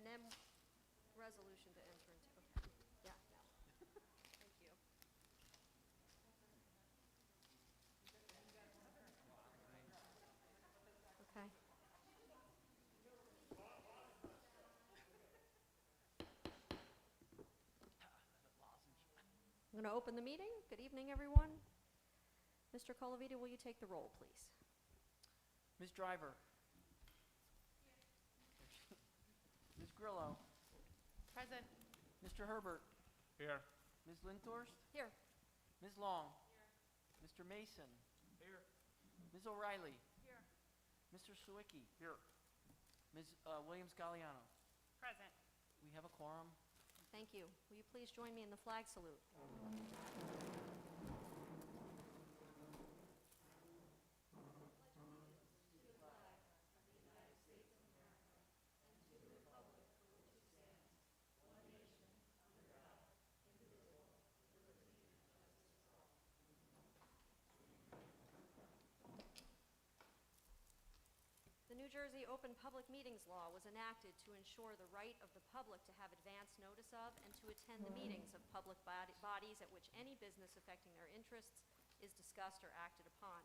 then resolution to enter into, okay. Yeah, no. Thank you. Okay. I'm going to open the meeting. Good evening, everyone. Mr. Colavita, will you take the roll, please? Ms. Driver. Ms. Grillo. Present. Mr. Herbert. Here. Ms. Lindhorst. Here. Ms. Long. Here. Mr. Mason. Here. Ms. O'Reilly. Here. Mr. Sawicki. Here. Ms. Williams-Galliano. Present. We have a quorum. Thank you. Will you please join me in the flag salute? The New Jersey Open Public Meetings Law was enacted to ensure the right of the public to have advance notice of and to attend the meetings of public bodies at which any business affecting their interests is discussed or acted upon.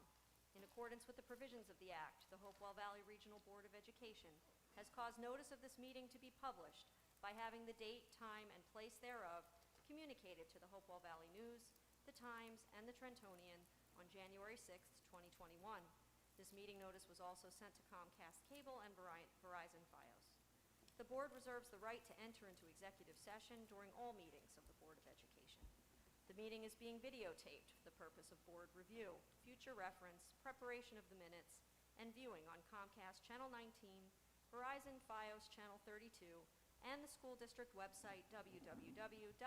In accordance with the provisions of the Act, the Hopewell Valley Regional Board of Education has caused notice of this meeting to be published by having the date, time, and place thereof communicated to the Hopewell Valley News, the Times, and the Trentonian on January 6th, 2021. This meeting notice was also sent to Comcast Cable and Verizon Fios. The board reserves the right to enter into executive session during all meetings of the Board of Education. The meeting is being videotaped for the purpose of board review, future reference, preparation of the minutes, and viewing on Comcast Channel 19, Verizon Fios Channel 32, and the school district website www.hvrsd.org.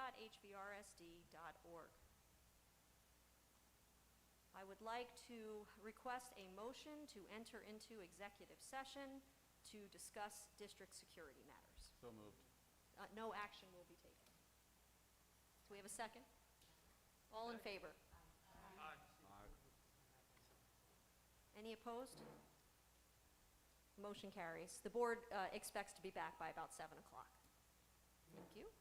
I would like to request a motion to enter into executive session to discuss district security matters. So moved. No action will be taken. Do we have a second? All in favor? Aye. Any opposed? Motion carries. The board expects to be back by about 7 o'clock. Thank you.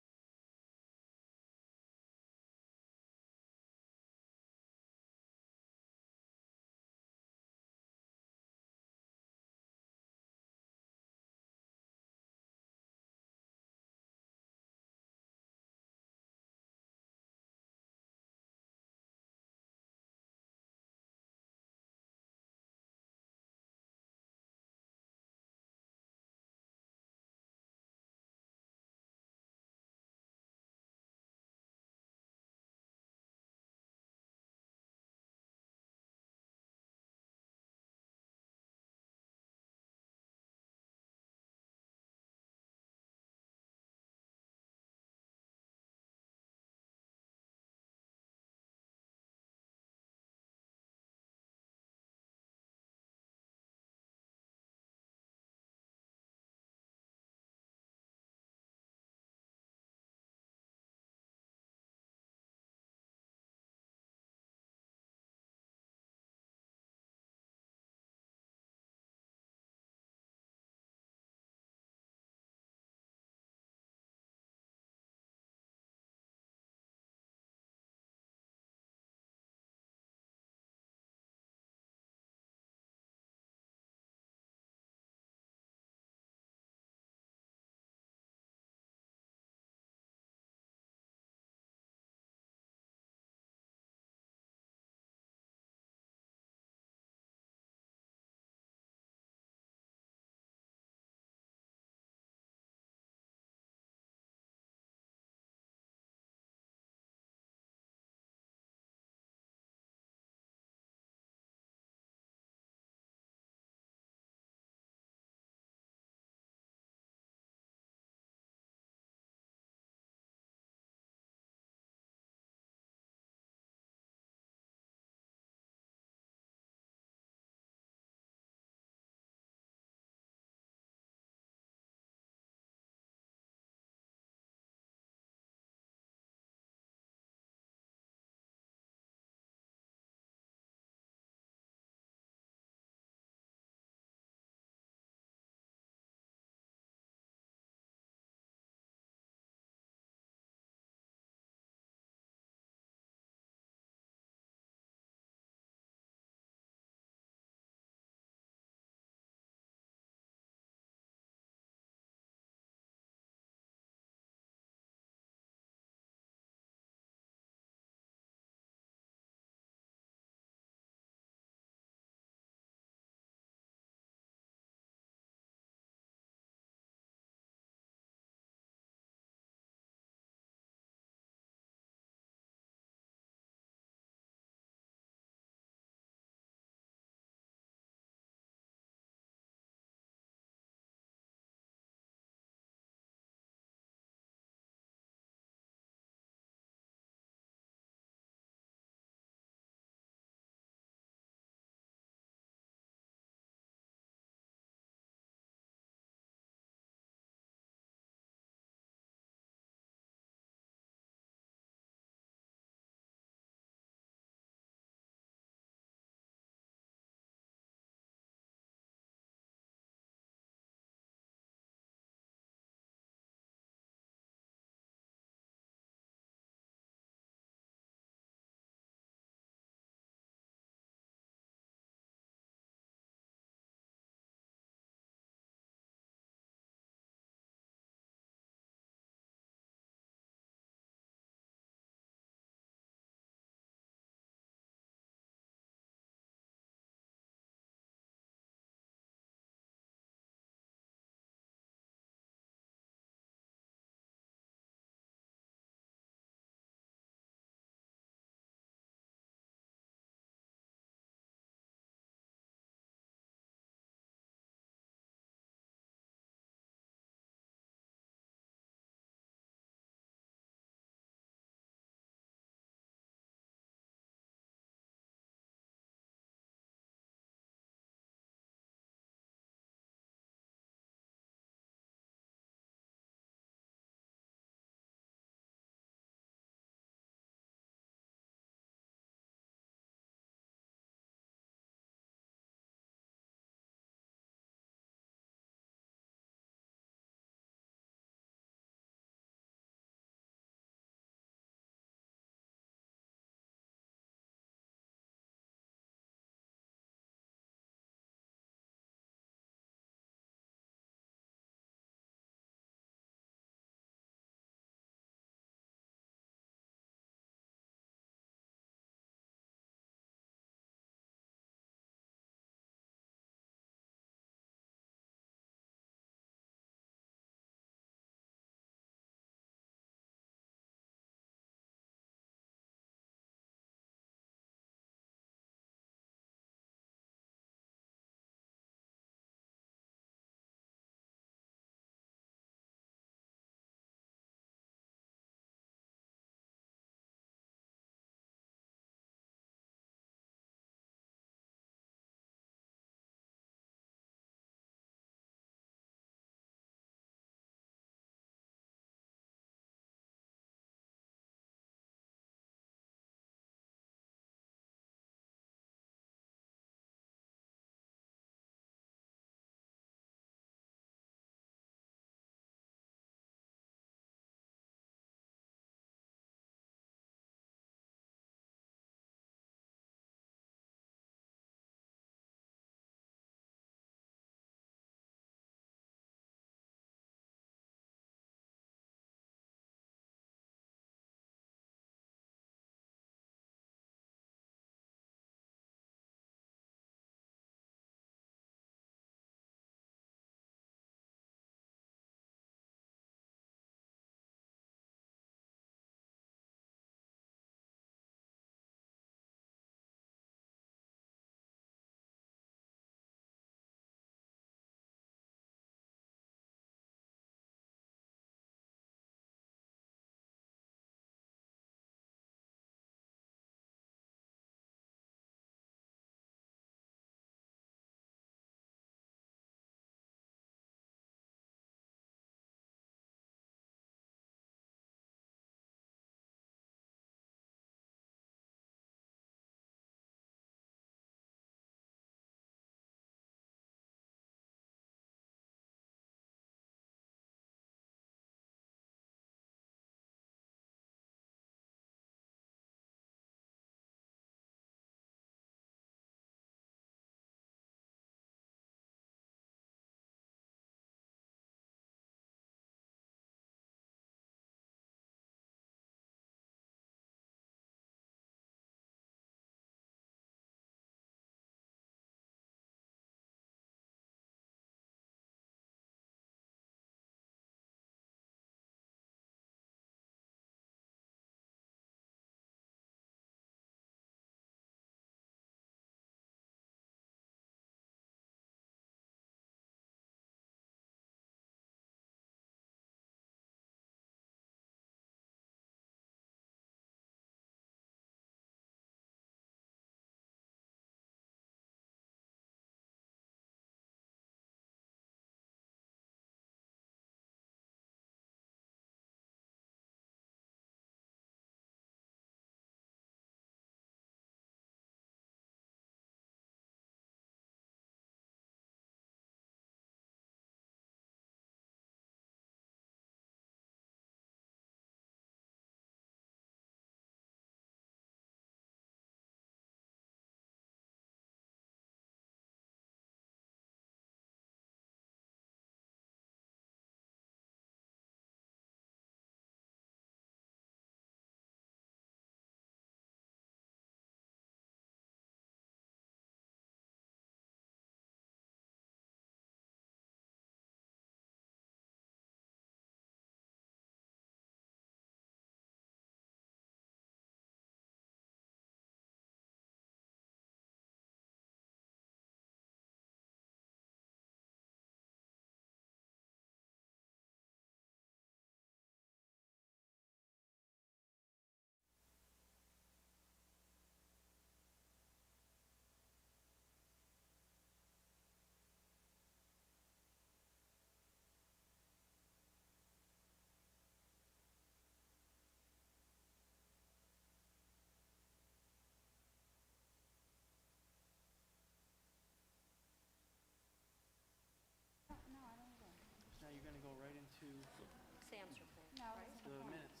Sam's report, No, right? it's The minutes.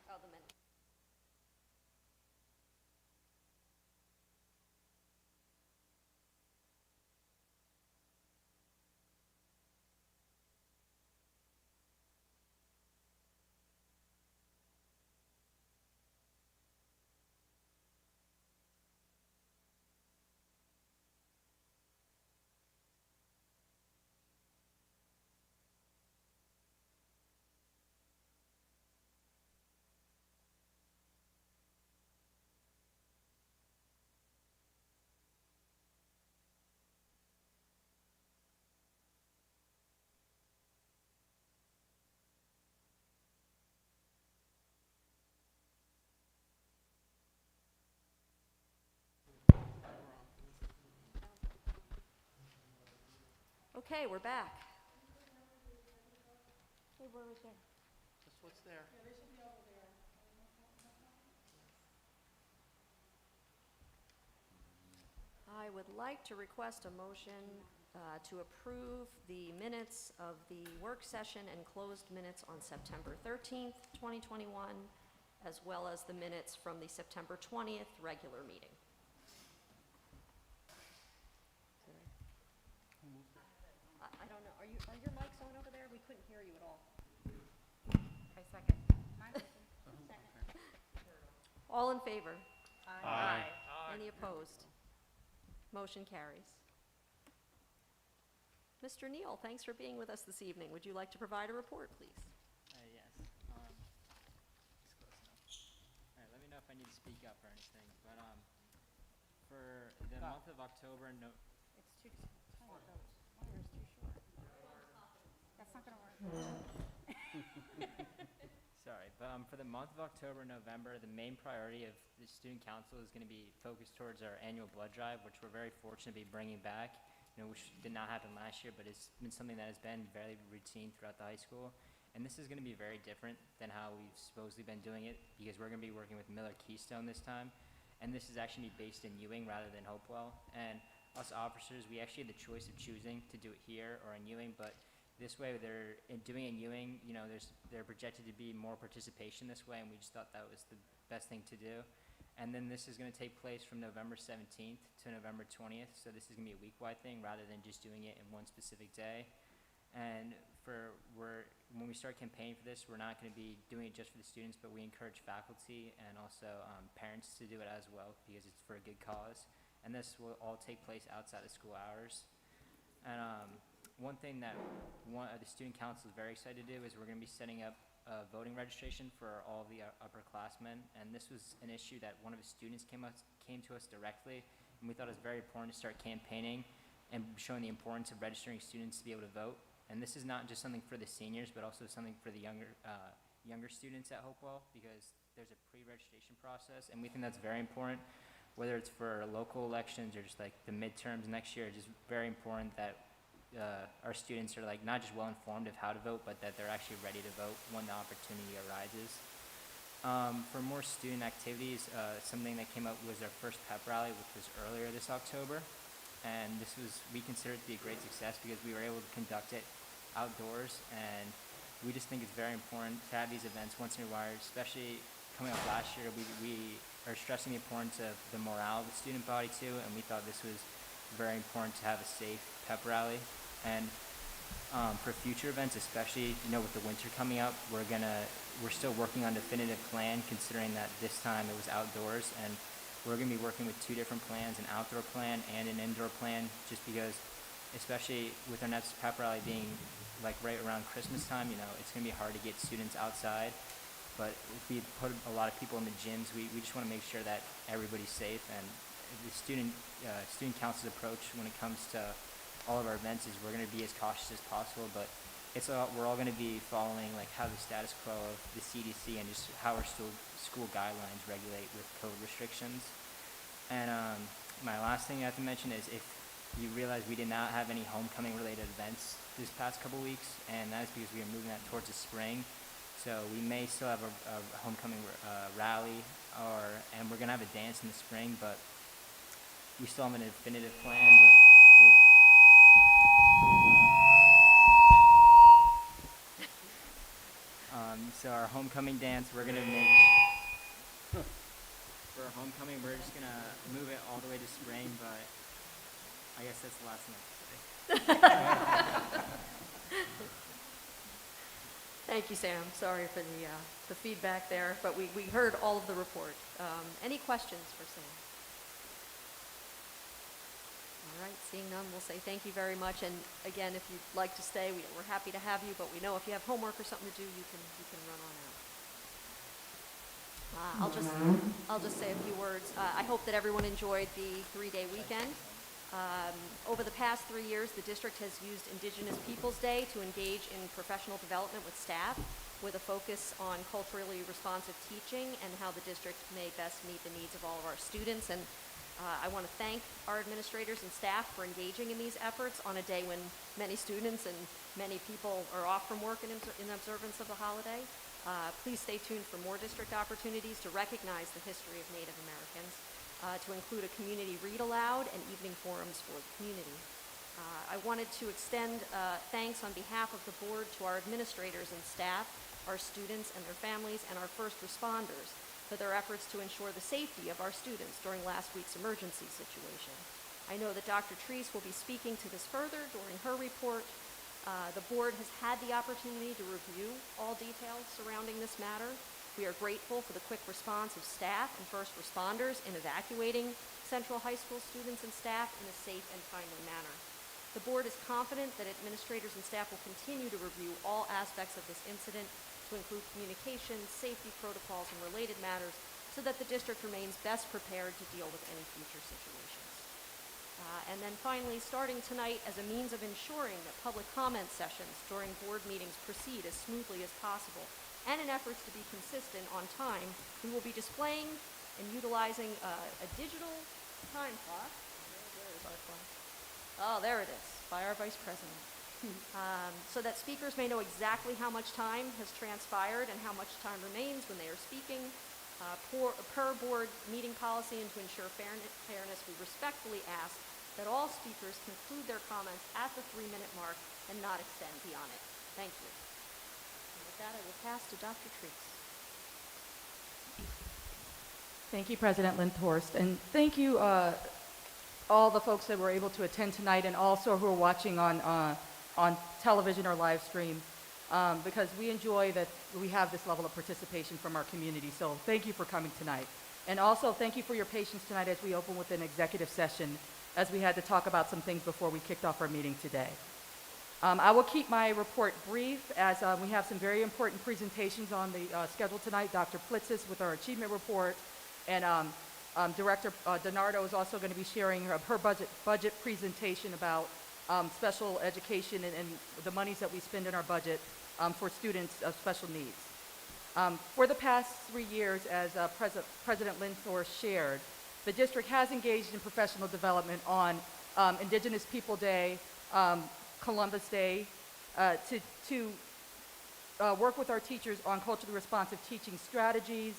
Oh, the minutes. Okay, we're back. Hey, where was there? Just what's there. I would like to request a motion to approve the minutes of the work session and closed minutes on September 13th, 2021, as well as the minutes from the September 20th regular meeting. I don't know, are your mics on over there? We couldn't hear you at all. I second. All in favor? Aye. Any opposed? Motion carries. Mr. Neal, thanks for being with us this evening. Would you like to provide a report, please? Yes. It's close enough. All right, let me know if I need to speak up or anything. But for the month of October, It's too tiny, though. Wire's too short. That's not gonna work. sorry, but for the month of October and November, the main priority of the student council is going to be focused towards our annual blood drive, which we're very fortunate to be bringing back. Which did not happen last year, but it's been something that has been very routine throughout the high school. And this is going to be very different than how we've supposedly been doing it, because we're going to be working with Miller Keystone this time. And this is actually based in Ewing rather than Hopewell. And us officers, we actually had the choice of choosing to do it here or in Ewing, but this way they're doing it in Ewing, they're projected to be more participation this way, and we just thought that was the best thing to do. And then this is going to take place from November 17th to November 20th, so this is going to be a week-wide thing rather than just doing it in one specific day. And when we start campaigning for this, we're not going to be doing it just for the students, but we encourage faculty and also parents to do it as well, because it's for a good cause. And this will all take place outside of school hours. And one thing that the student council is very excited to do is we're going to be setting up voting registration for all of the upperclassmen, and this was an issue that one of the students came to us directly, and we thought it was very important to start campaigning and showing the importance of registering students to be able to vote. And this is not just something for the seniors, but also something for the younger students at Hopewell, because there's a pre-registration process, and we think that's very important, whether it's for local elections or just like the midterms next year. It's just very important that our students are not just well informed of how to vote, but that they're actually ready to vote when the opportunity arises. For more student activities, something that came up was our first Pep Rally, which was earlier this October, and we considered it to be a great success because we were able to conduct it outdoors, and we just think it's very important to have these events once in a while, especially coming up last year. We are stressing the importance of the morale of the student body too, and we thought this was very important to have a safe Pep Rally. And for future events, especially with the winter coming up, we're still working on a definitive plan, considering that this time it was outdoors, and we're going to be working with two different plans, an outdoor plan and an indoor plan, just because, especially with our next Pep Rally being right around Christmas time, it's going to be hard to get students outside. But if we put a lot of people in the gyms, we just want to make sure that everybody's safe. And the student council's approach when it comes to all of our events is we're going to be as cautious as possible, but we're all going to be following how the status quo of the CDC and just how our school guidelines regulate with COVID restrictions. And my last thing I have to mention is if you realize we did not have any homecoming related events this past couple weeks, and that is because we are moving that towards the spring. So we may still have a homecoming rally, and we're going to have a dance in the spring, but we still have a definitive plan. our homecoming dance. We're gonna make for our homecoming. We're just gonna move it all the way to spring, but I guess that's the last thing I have to say. Thank you, Sam. Sorry for the feedback there, but we heard all of the report. Any questions for Sam? All right, seeing none, we'll say thank you very much. And again, if you'd like to stay, we're happy to have you, but we know if you have homework or something to do, you can run on out. I'll just say a few words. I hope that everyone enjoyed the 3-day weekend. Over the past 3 years, the district has used Indigenous Peoples Day to engage in professional development with staff, with a focus on culturally responsive teaching and how the district may best meet the needs of all of our students. And I want to thank our administrators and staff for engaging in these efforts on a day when many students and many people are off from work in observance of the holiday. Please stay tuned for more district opportunities to recognize the history of Native Americans, to include a community read aloud and evening forums for the community. I wanted to extend thanks on behalf of the board to our administrators and staff, our students and their families, and our first responders for their efforts to ensure the safety of our students during last week's emergency situation. I know that Dr. Treese will be speaking to this further during her report. The board has had the opportunity to review all details surrounding this matter. We are grateful for the quick response of staff and first responders in evacuating Central High School students and staff in a safe and timely manner. The board is confident that administrators and staff will continue to review all aspects of this incident, to include communication, safety protocols, and related matters, so that the district remains best prepared to deal with any future situations. And then finally, starting tonight, as a means of ensuring that public comment sessions during board meetings proceed as smoothly as possible, and in efforts to be consistent on time, we will be displaying and utilizing a digital time clock. Where is our clock? Oh, there it is, by our Vice President. So that speakers may know exactly how much time has transpired and how much time remains when they are speaking. Per board meeting policy and to ensure fairness, we respectfully ask that all speakers conclude their comments at the 3-minute mark and not extend beyond it. Thank you. And with that, I will pass to Dr. Treese. Thank you, President Lindhorst, and thank you all the folks that were able to attend tonight, and also who are watching on television or live stream, because we enjoy that we have this level of participation from our community. So thank you for coming tonight, and also thank you for your patience tonight as we open with an executive session, as we had to talk about some things before we kicked off our meeting today. I will keep my report brief, as we have some very important presentations on the schedule tonight. Dr. Plitzis with our achievement report, and Director DiNardo is also going to be sharing her budget presentation about special education and the monies that we spend in our budget for students of special needs. For the past 3 years, as President Lindhorst shared, the district has engaged in professional development on Indigenous People Day, Columbus Day, to work with our teachers on culturally responsive teaching strategies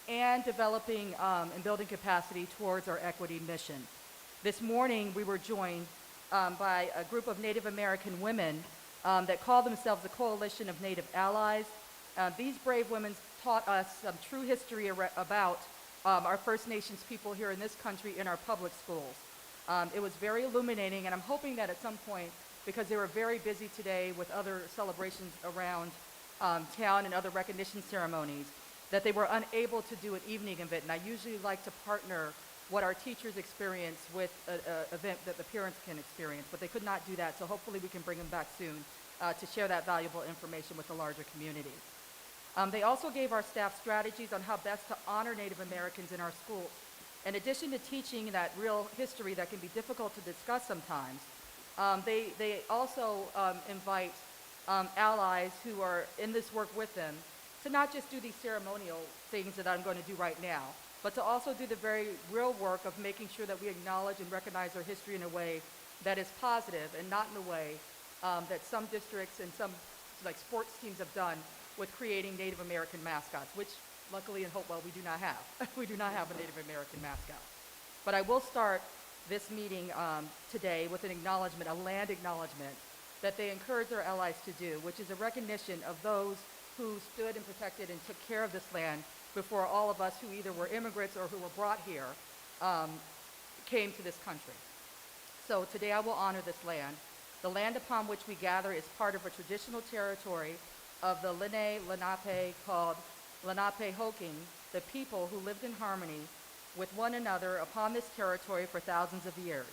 and developing and building capacity towards our equity mission. This morning, we were joined by a group of Native American women that call themselves the Coalition of Native Allies. These brave women taught us some true history about our First Nations people here in this country in our public schools. It was very illuminating, and I'm hoping that at some point, because they were very busy today with other celebrations around town and other recognition ceremonies, that they were unable to do an evening event. And I usually like to partner what our teachers experience with an event that the parents can experience, but they could not do that, so hopefully we can bring them back soon to share that valuable information with the larger community. They also gave our staff strategies on how best to honor Native Americans in our schools. In addition to teaching that real history that can be difficult to discuss sometimes, they also invite allies who are in this work with them to not just do these ceremonial things that I'm going to do right now, but to also do the very real work of making sure that we acknowledge and recognize our history in a way that is positive and not in a way that some districts and some like sports teams have done with creating Native American mascots, which luckily in Hopewell we do not have. We do not have a Native American mascot. But I will start this meeting today with an acknowledgement, a land acknowledgement, that they encourage their allies to do, which is a recognition of those who stood and protected and took care of this land before all of us who either were immigrants or who were brought here came to this country. So today I will honor this land. The land upon which we gather is part of a traditional territory of the Lenape called Lenape-Hoking, the people who lived in harmony with one another upon this territory for thousands of years.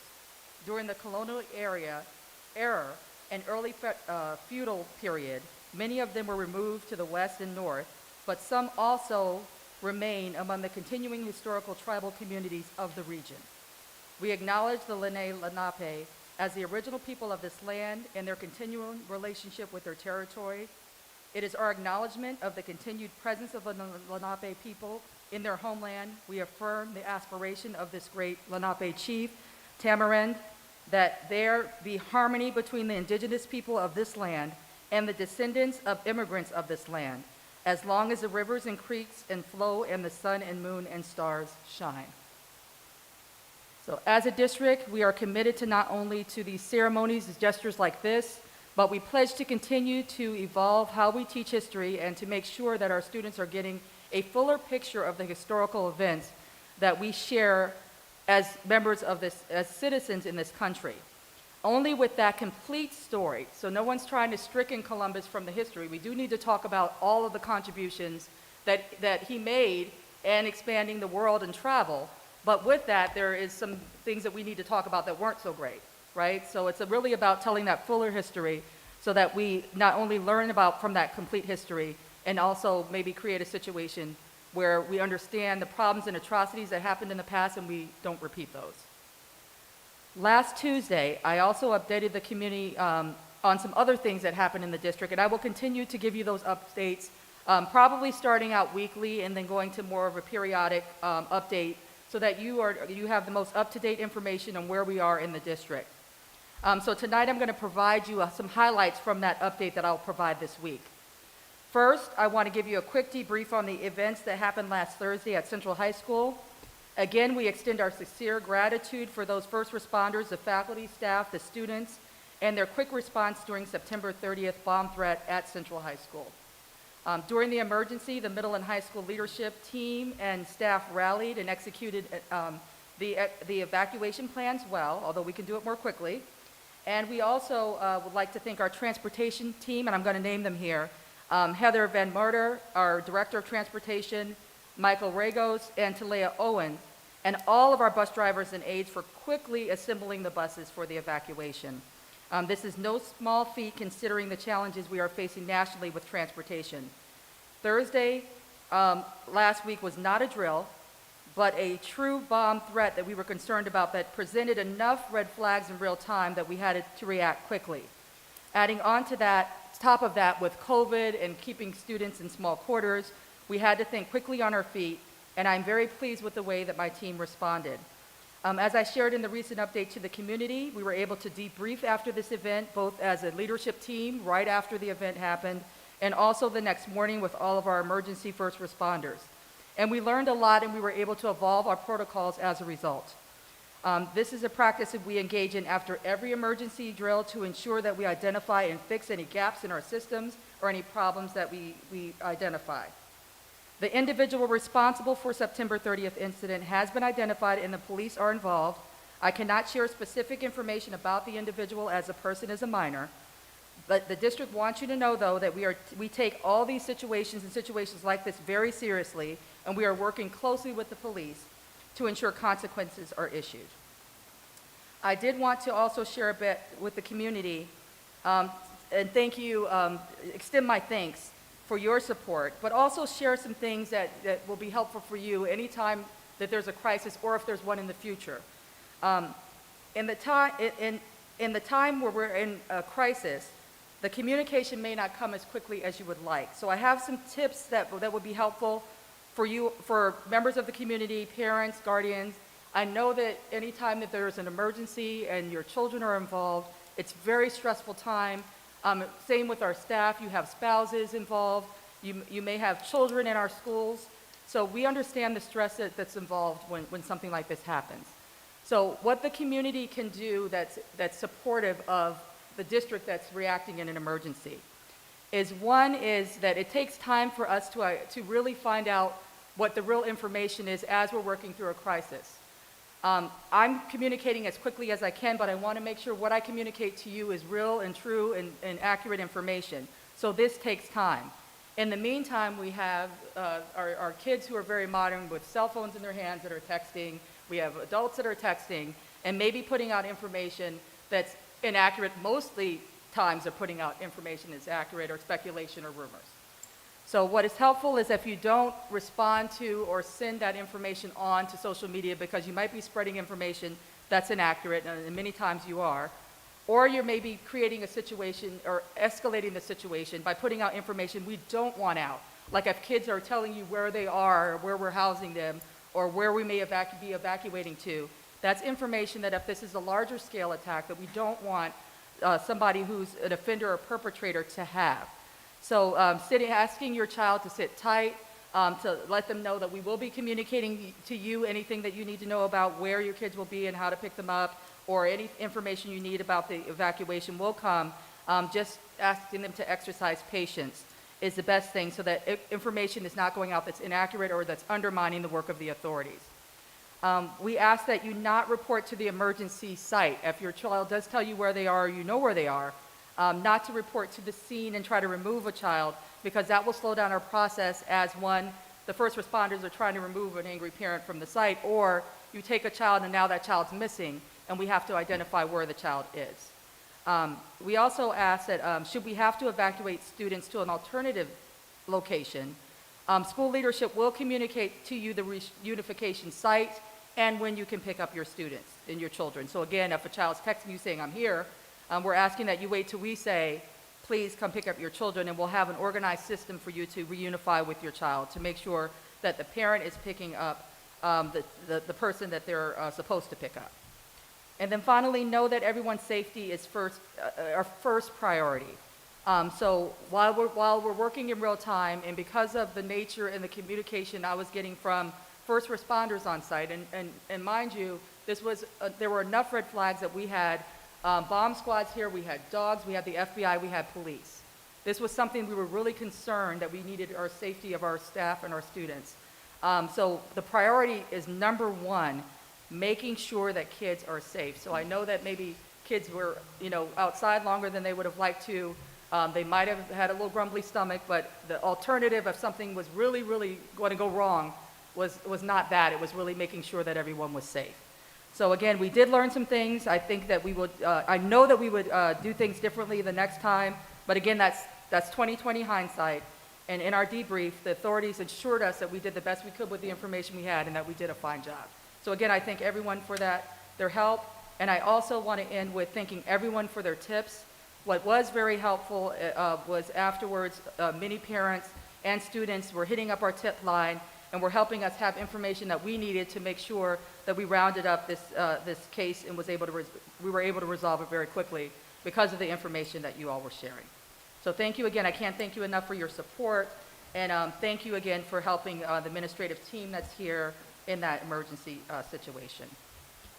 During the colonial era and early feudal period, many of them were removed to the west and north, but some also remain among the continuing historical tribal communities of the region. We acknowledge the Lenape as the original people of this land and their continuing relationship with their territory. It is our acknowledgement of the continued presence of the Lenape people in their homeland. We affirm the aspiration of this great Lenape chief, Tamarind, that there be harmony between the indigenous people of this land and the descendants of immigrants of this land, as long as the rivers and creeks and flow and the sun and moon and stars shine. So as a district, we are committed to not only to these ceremonies and gestures like this, but we pledge to continue to evolve how we teach history and to make sure that our students are getting a fuller picture of the historical events that we share as members of this, as citizens in this country. Only with that complete story, so no one's trying to stricken Columbus from the history. We do need to talk about all of the contributions that he made and expanding the world and travel. But with that, there is some things that we need to talk about that weren't so great, right? So it's really about telling that fuller history so that we not only learn about from that complete history and also maybe create a situation where we understand the problems and atrocities that happened in the past and we don't repeat those. Last Tuesday, I also updated the community on some other things that happened in the district, and I will continue to give you those updates, probably starting out weekly and then going to more of a periodic update so that you have the most up-to-date information on where we are in the district. So tonight I'm going to provide you some highlights from that update that I'll provide this week. First, I want to give you a quick debrief on the events that happened last Thursday at Central High School. Again, we extend our sincere gratitude for those first responders, the faculty, staff, the students, and their quick response during September 30th bomb threat at Central High School. During the emergency, the middle and high school leadership team and staff rallied and executed the evacuation plans well, although we can do it more quickly. And we also would like to thank our transportation team, and I'm going to name them here. Heather Van Marter, our Director of Transportation, Michael Ragos, and Talea Owen, and all of our bus drivers and aides for quickly assembling the buses for the evacuation. This is no small feat considering the challenges we are facing nationally with transportation. Thursday last week was not a drill, but a true bomb threat that we were concerned about that presented enough red flags in real time that we had to react quickly. Adding on to that, top of that, with COVID and keeping students in small quarters, we had to think quickly on our feet, and I'm very pleased with the way that my team responded. As I shared in the recent update to the community, we were able to debrief after this event, both as a leadership team right after the event happened, and also the next morning with all of our emergency first responders. And we learned a lot, and we were able to evolve our protocols as a result. This is a practice that we engage in after every emergency drill to ensure that we identify and fix any gaps in our systems or any problems that we identify. The individual responsible for September 30th incident has been identified and the police are involved. I cannot share specific information about the individual as the person is a minor, but the district wants you to know, though, that we take all these situations and situations like this very seriously, and we are working closely with the police to ensure consequences are issued. I did want to also share a bit with the community, and thank you, extend my thanks for your support, but also share some things that will be helpful for you anytime that there's a crisis or if there's one in the future. In the time where we're in a crisis, the communication may not come as quickly as you would like. So I have some tips that would be helpful for you, for members of the community, parents, guardians. I know that anytime that there's an emergency and your children are involved, it's a very stressful time. Same with our staff. You have spouses involved. You may have children in our schools. So we understand the stress that's involved when something like this happens. So what the community can do that's supportive of the district that's reacting in an emergency. is one is that it takes time for us to really find out what the real information is as we're working through a crisis. I'm communicating as quickly as I can, but I want to make sure what I communicate to you is real and true and accurate information. So this takes time. In the meantime, we have our kids who are very modern with cell phones in their hands that are texting. We have adults that are texting and maybe putting out information that's inaccurate. Mostly times they're putting out information that's accurate or speculation or rumors. So what is helpful is if you don't respond to or send that information on to social media because you might be spreading information that's inaccurate, and many times you are, or you're maybe creating a situation or escalating the situation by putting out information we don't want out. Like if kids are telling you where they are, or where we're housing them, or where we may be evacuating to, that's information that if this is a larger scale attack that we don't want somebody who's an offender or perpetrator to have. So asking your child to sit tight, to let them know that we will be communicating to you anything that you need to know about where your kids will be and how to pick them up, or any information you need about the evacuation will come. Just asking them to exercise patience is the best thing so that information is not going out that's inaccurate or that's undermining the work of the authorities. We ask that you not report to the emergency site. If your child does tell you where they are, or you know where they are, not to report to the scene and try to remove a child, because that will slow down our process as the first responders are trying to remove an angry parent from the site, or you take a child and now that child's missing and we have to identify where the child is. We also ask that should we have to evacuate students to an alternative location, school leadership will communicate to you the reunification site and when you can pick up your students and your children. So again, if a child's texting you saying, I'm here, we're asking that you wait till we say, please come pick up your children, and we'll have an organized system for you to reunify with your child to make sure that the parent is picking up the person that they're supposed to pick up. And then finally, know that everyone's safety is our first priority. So while we're working in real time, and because of the nature and the communication I was getting from first responders on site, and mind you, there were enough red flags that we had bomb squads here, we had dogs, we had the FBI, we had police. This was something we were really concerned that we needed our safety of our staff and our students. So the priority is number one, making sure that kids are safe. So I know that maybe kids were, outside longer than they would have liked to. They might have had a little grumbly stomach, but the alternative if something was really, really going to go wrong was not that. It was really making sure that everyone was safe. So again, we did learn some things. I think that I know that we would do things differently the next time, but again, that's 20/20 hindsight. And in our debrief, the authorities assured us that we did the best we could with the information we had and that we did a fine job. So again, I thank everyone for their help. And I also want to end with thanking everyone for their tips. What was very helpful was afterwards, many parents and students were hitting up our tip line and were helping us have information that we needed to make sure that we rounded up this case and we were able to resolve it very quickly because of the information that you all were sharing. So thank you again. I can't thank you enough for your support, and thank you again for helping the administrative team that's here in that emergency situation.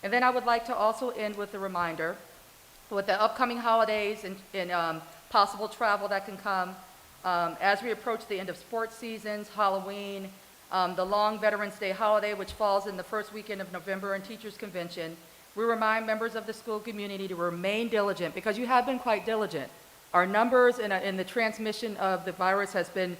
And then I would like to also end with a reminder, with the upcoming holidays and possible travel that can come, as we approach the end of sports seasons, Halloween, the long Veterans Day holiday, which falls in the first weekend of November, and Teachers Convention, we remind members of the school community to remain diligent, because you have been quite diligent. Our numbers in the transmission of the virus has been,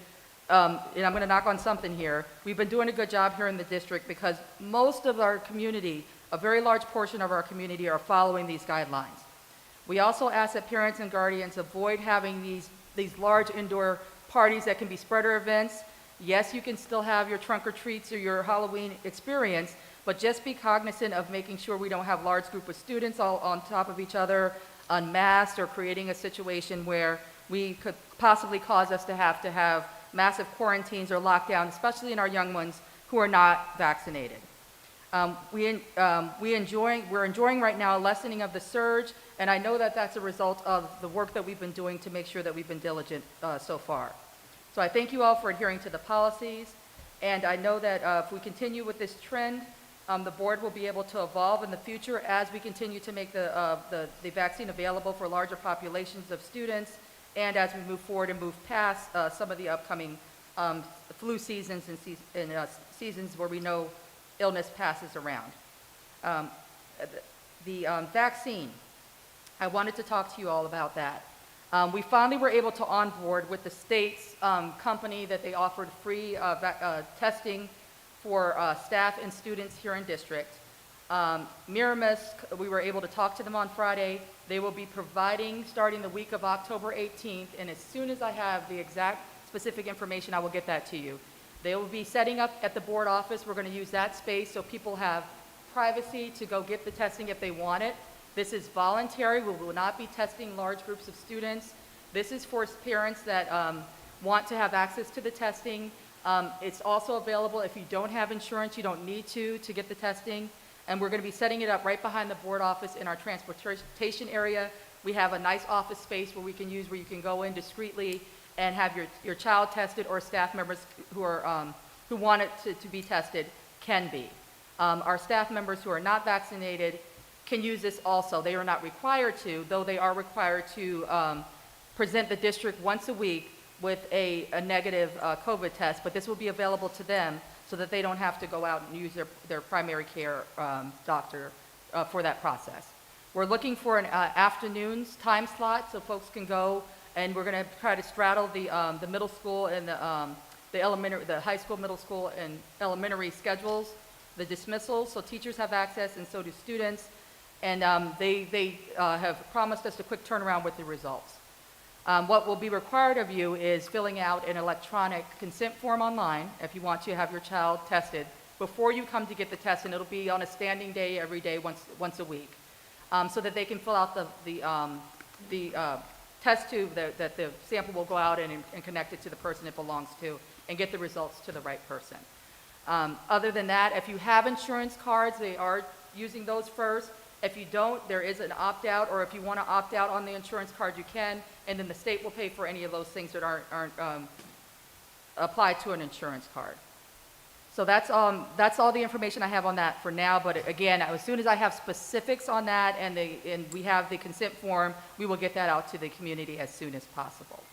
and I'm going to knock on something here, we've been doing a good job here in the district because most of our community, a very large portion of our community, are following these guidelines. We also ask that parents and guardians avoid having these large indoor parties that can be spreader events. Yes, you can still have your trunk or treats or your Halloween experience, but just be cognizant of making sure we don't have large group of students all on top of each other, unmasked, or creating a situation where we could possibly cause us to have massive quarantines or lockdowns, especially in our young ones who are not vaccinated. We're enjoying right now a lessening of the surge, and I know that that's a result of the work that we've been doing to make sure that we've been diligent so far. So I thank you all for adhering to the policies, and I know that if we continue with this trend, the board will be able to evolve in the future as we continue to make the vaccine available for larger populations of students and as we move forward and move past some of the upcoming flu seasons and seasons where we know illness passes around. The vaccine, I wanted to talk to you all about that. We finally were able to onboard with the state's company that they offered free testing for staff and students here in district. Miramis, we were able to talk to them on Friday. They will be providing, starting the week of October 18th, and as soon as I have the exact specific information, I will get that to you. They will be setting up at the board office. We're going to use that space so people have privacy to go get the testing if they want it. This is voluntary. We will not be testing large groups of students. This is for parents that want to have access to the testing. It's also available if you don't have insurance, you don't need to get the testing. And we're going to be setting it up right behind the board office in our transportation area. We have a nice office space where we can use, where you can go in discreetly and have your child tested, or staff members who want it to be tested can be. Our staff members who are not vaccinated can use this also. They are not required to, though they are required to present the district once a week with a negative COVID test, but this will be available to them so that they don't have to go out and use their primary care doctor for that process. We're looking for an afternoons time slot so folks can go, and we're going to try to straddle the middle school and the high school, middle school, and elementary schedules, the dismissals, so teachers have access and so do students, and they have promised us a quick turnaround with the results. What will be required of you is filling out an electronic consent form online if you want to have your child tested before you come to get the test, and it'll be on a standing day every day, once a week, so that they can fill out the test tube that the sample will go out and connect it to the person it belongs to and get the results to the right person. Other than that, if you have insurance cards, they are using those first. If you don't, there is an opt-out, or if you want to opt out on the insurance card, you can, and then the state will pay for any of those things that aren't applied to an insurance card. So that's all the information I have on that for now, but again, as soon as I have specifics on that and we have the consent form, we will get that out to the community as soon as possible.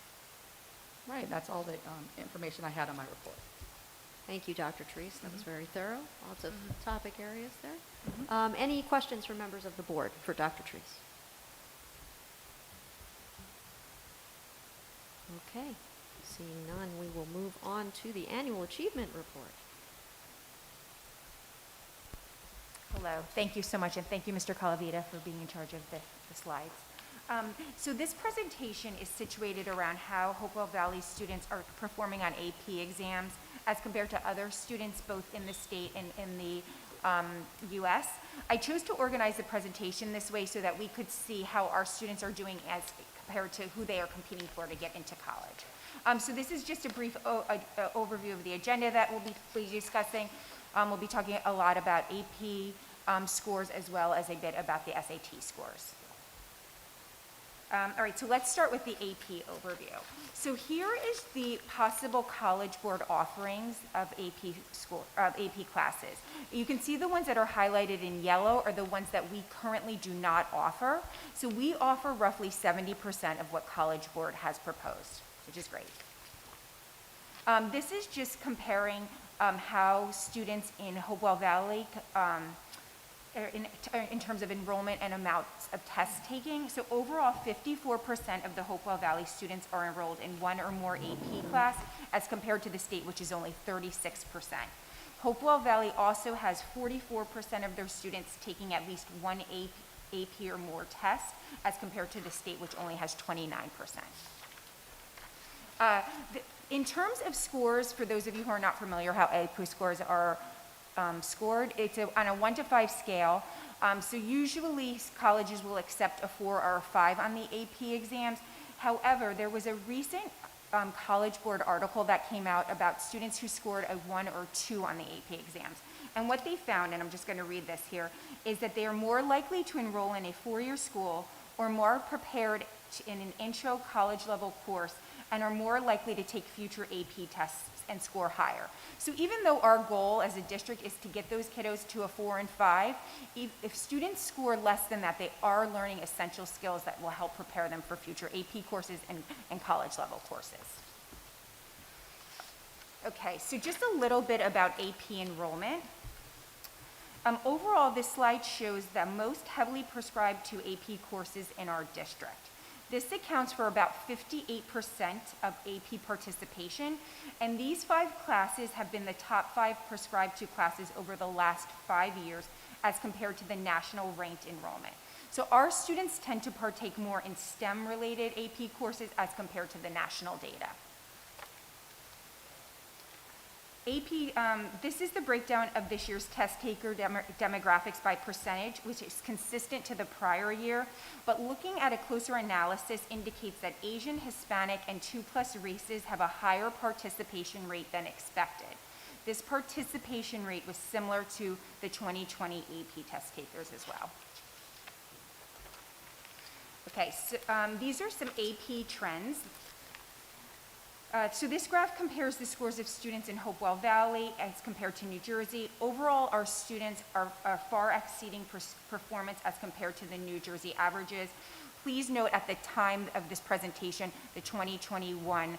Right, that's all the information I had on my report. Thank you, Dr. Treese. That was very thorough. Lots of topic areas there. Any questions from members of the board for Dr. Treese? Okay, seeing none, we will move on to the annual achievement report. Hello. Thank you so much, and thank you, Mr. Calavita, for being in charge of the slides. So this presentation is situated around how Hopewell Valley students are performing on AP exams as compared to other students both in the state and in the U.S. I chose to organize the presentation this way so that we could see how our students are doing as compared to who they are competing for to get into college. So this is just a brief overview of the agenda that we'll be discussing. We'll be talking a lot about AP scores as well as a bit about the SAT scores. All right, so let's start with the AP overview. So here is the possible College Board offerings of AP classes. You can see the ones that are highlighted in yellow are the ones that we currently do not offer. So we offer roughly 70% of what College Board has proposed, which is great. This is just comparing how students in Hopewell Valley in terms of enrollment and amounts of test taking. So overall, 54% of the Hopewell Valley students are enrolled in one or more AP class as compared to the state, which is only 36%. Hopewell Valley also has 44% of their students taking at least one AP or more test as compared to the state, which only has 29%. In terms of scores, for those of you who are not familiar how AP scores are scored, it's on a 1 to 5 scale. So usually colleges will accept a 4 or a 5 on the AP exams. However, there was a recent College Board article that came out about students who scored a 1 or 2 on the AP exams. And what they found, and I'm just going to read this here, is that they are more likely to enroll in a 4-year school or more prepared in an intro college level course and are more likely to take future AP tests and score higher. So even though our goal as a district is to get those kiddos to a 4 and 5, if students score less than that, they are learning essential skills that will help prepare them for future AP courses and college level courses. Okay, so just a little bit about AP enrollment. Overall, this slide shows the most heavily prescribed to AP courses in our district. This accounts for about 58% of AP participation, and these 5 classes have been the top 5 prescribed to classes over the last 5 years as compared to the national ranked enrollment. So our students tend to partake more in STEM-related AP courses as compared to the national data. AP, this is the breakdown of this year's test taker demographics by percentage, which is consistent to the prior year, but looking at a closer analysis indicates that Asian, Hispanic, and 2+ races have a higher participation rate than expected. This participation rate was similar to the 2020 AP test takers as well. Okay, so these are some AP trends. So this graph compares the scores of students in Hopewell Valley as compared to New Jersey. Overall, our students are far exceeding performance as compared to the New Jersey averages. Please note at the time of this presentation, the 2021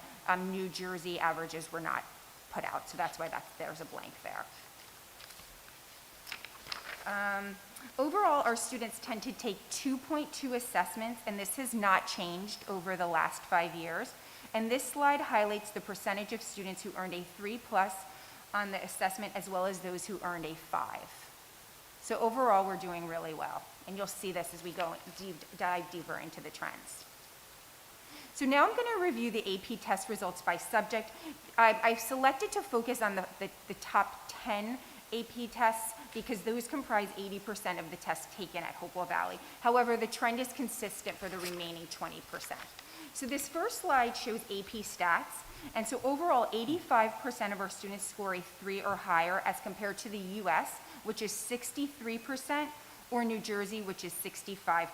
New Jersey averages were not put out, so that's why there's a blank there. Overall, our students tend to take 2.2 assessments, and this has not changed over the last 5 years. And this slide highlights the percentage of students who earned a 3+ on the assessment, as well as those who earned a 5. So overall, we're doing really well. And you'll see this as we go dive deeper into the trends. So now I'm going to review the AP test results by subject. I've selected to focus on the top 10 AP tests because those comprise 80% of the tests taken at Hopewell Valley. However, the trend is consistent for the remaining 20%. So this first slide shows AP stats, and so overall 85% of our students score a 3 or higher as compared to the US, which is 63%, or New Jersey, which is 65%.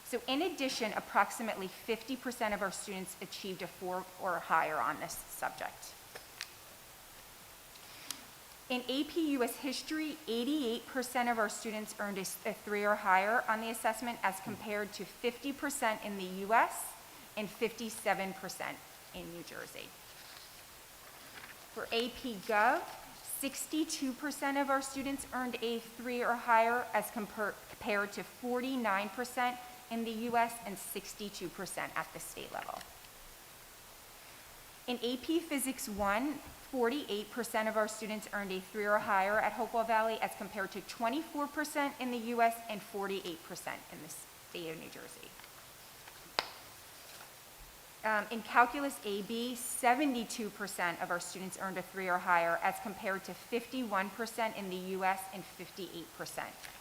So in addition, approximately 50% of our students achieved a 4 or higher on this subject. In AP US History, 88% of our students earned a 3 or higher on the assessment as compared to 50% in the US and 57% in New Jersey. For AP Gov, 62% of our students earned a 3 or higher as compared to 49% in the US and 62% at the state level. In AP Physics 1, 48% of our students earned a 3 or higher at Hopewell Valley as compared to 24% in the US and 48% in the state of New Jersey. In Calculus AB, 72% of our students earned a 3 or higher as compared to 51% in the US and 58%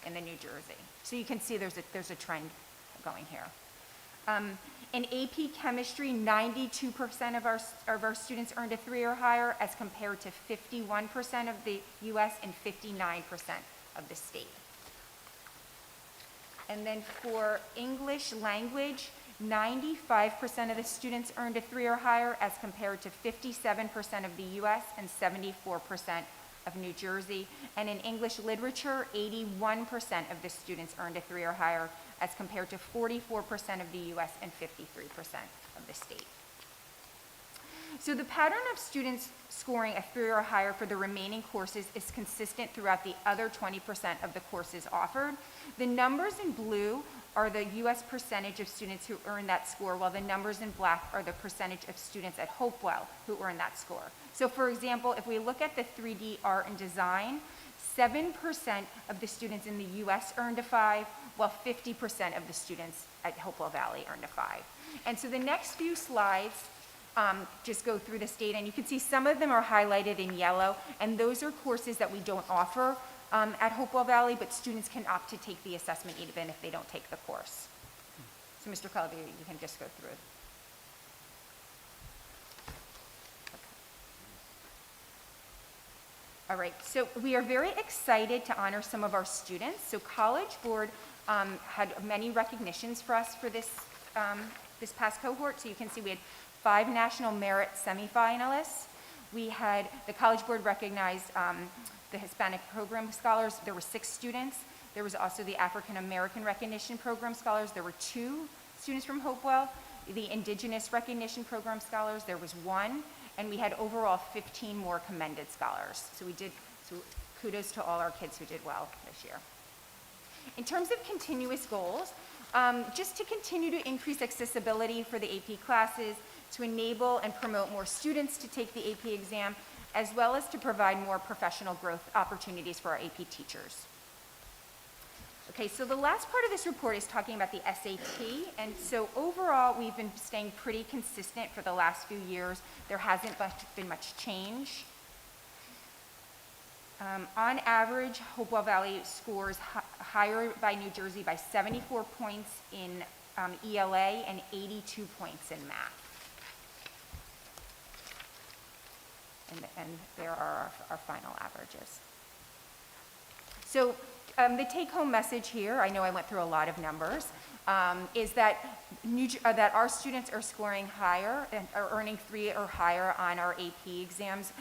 in the New Jersey. So you can see there's a trend going here. In AP Chemistry, 92% of our students earned a 3 or higher as compared to 51% of the US and 59% of the state. And then for English Language, 95% of the students earned a 3 or higher as compared to 57% of the US and 74% of New Jersey. And in English Literature, 81% of the students earned a 3 or higher as compared to 44% of the US and 53% of the state. So the pattern of students scoring a 3 or higher for the remaining courses is consistent throughout the other 20% of the courses offered. The numbers in blue are the US percentage of students who earn that score, while the numbers in black are the percentage of students at Hopewell who earn that score. So for example, if we look at the 3D art and design, 7% of the students in the US earned a 5, while 50% of the students at Hopewell Valley earned a 5. And so the next few slides just go through the state, and you can see some of them are highlighted in yellow, and those are courses that we don't offer at Hopewell Valley, but students can opt to take the assessment even if they don't take the course. So Mr. Calavera, you can just go through. All right, so we are very excited to honor some of our students. So College Board had many recognitions for us for this, this past cohort. So you can see we had 5 National Merit semifinalists. We had, the College Board recognized the Hispanic Program Scholars. There were 6 students. There was also the African American Recognition Program Scholars. There were 2 students from Hopewell. The Indigenous Recognition Program Scholars, there was 1. And we had overall 15 more commended scholars. So kudos to all our kids who did well this year. In terms of continuous goals, just to continue to increase accessibility for the AP classes, to enable and promote more students to take the AP exam, as well as to provide more professional growth opportunities for our AP teachers. Okay, so the last part of this report is talking about the SAT, and so overall, we've been staying pretty consistent for the last few years. There hasn't been much change. On average, Hopewell Valley scores higher by New Jersey by 74 points in ELA and 82 points in math. And there are our final averages. So the take-home message here, I know I went through a lot of numbers, is that that our students are scoring higher and are earning 3 or higher on our AP exams,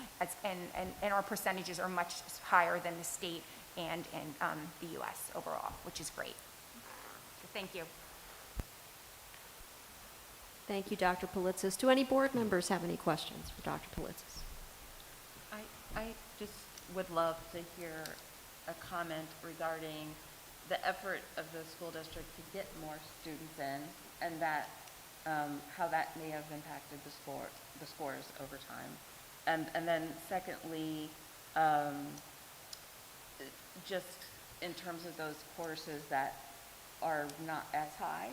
and our percentages are much higher than the state and in the US overall, which is great. So thank you. Thank you, Dr. Politzis. Do any board members have any questions for Dr. Politzis? I just would love to hear a comment regarding the effort of the school district to get more students in, and that how that may have impacted the scores over time. And then secondly, just in terms of those courses that are not as high,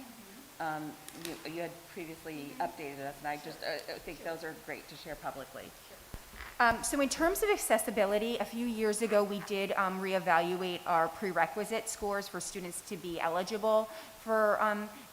you had previously updated us, and I just think those are great to share publicly. So in terms of accessibility, a few years ago, we did reevaluate our prerequisite scores for students to be eligible for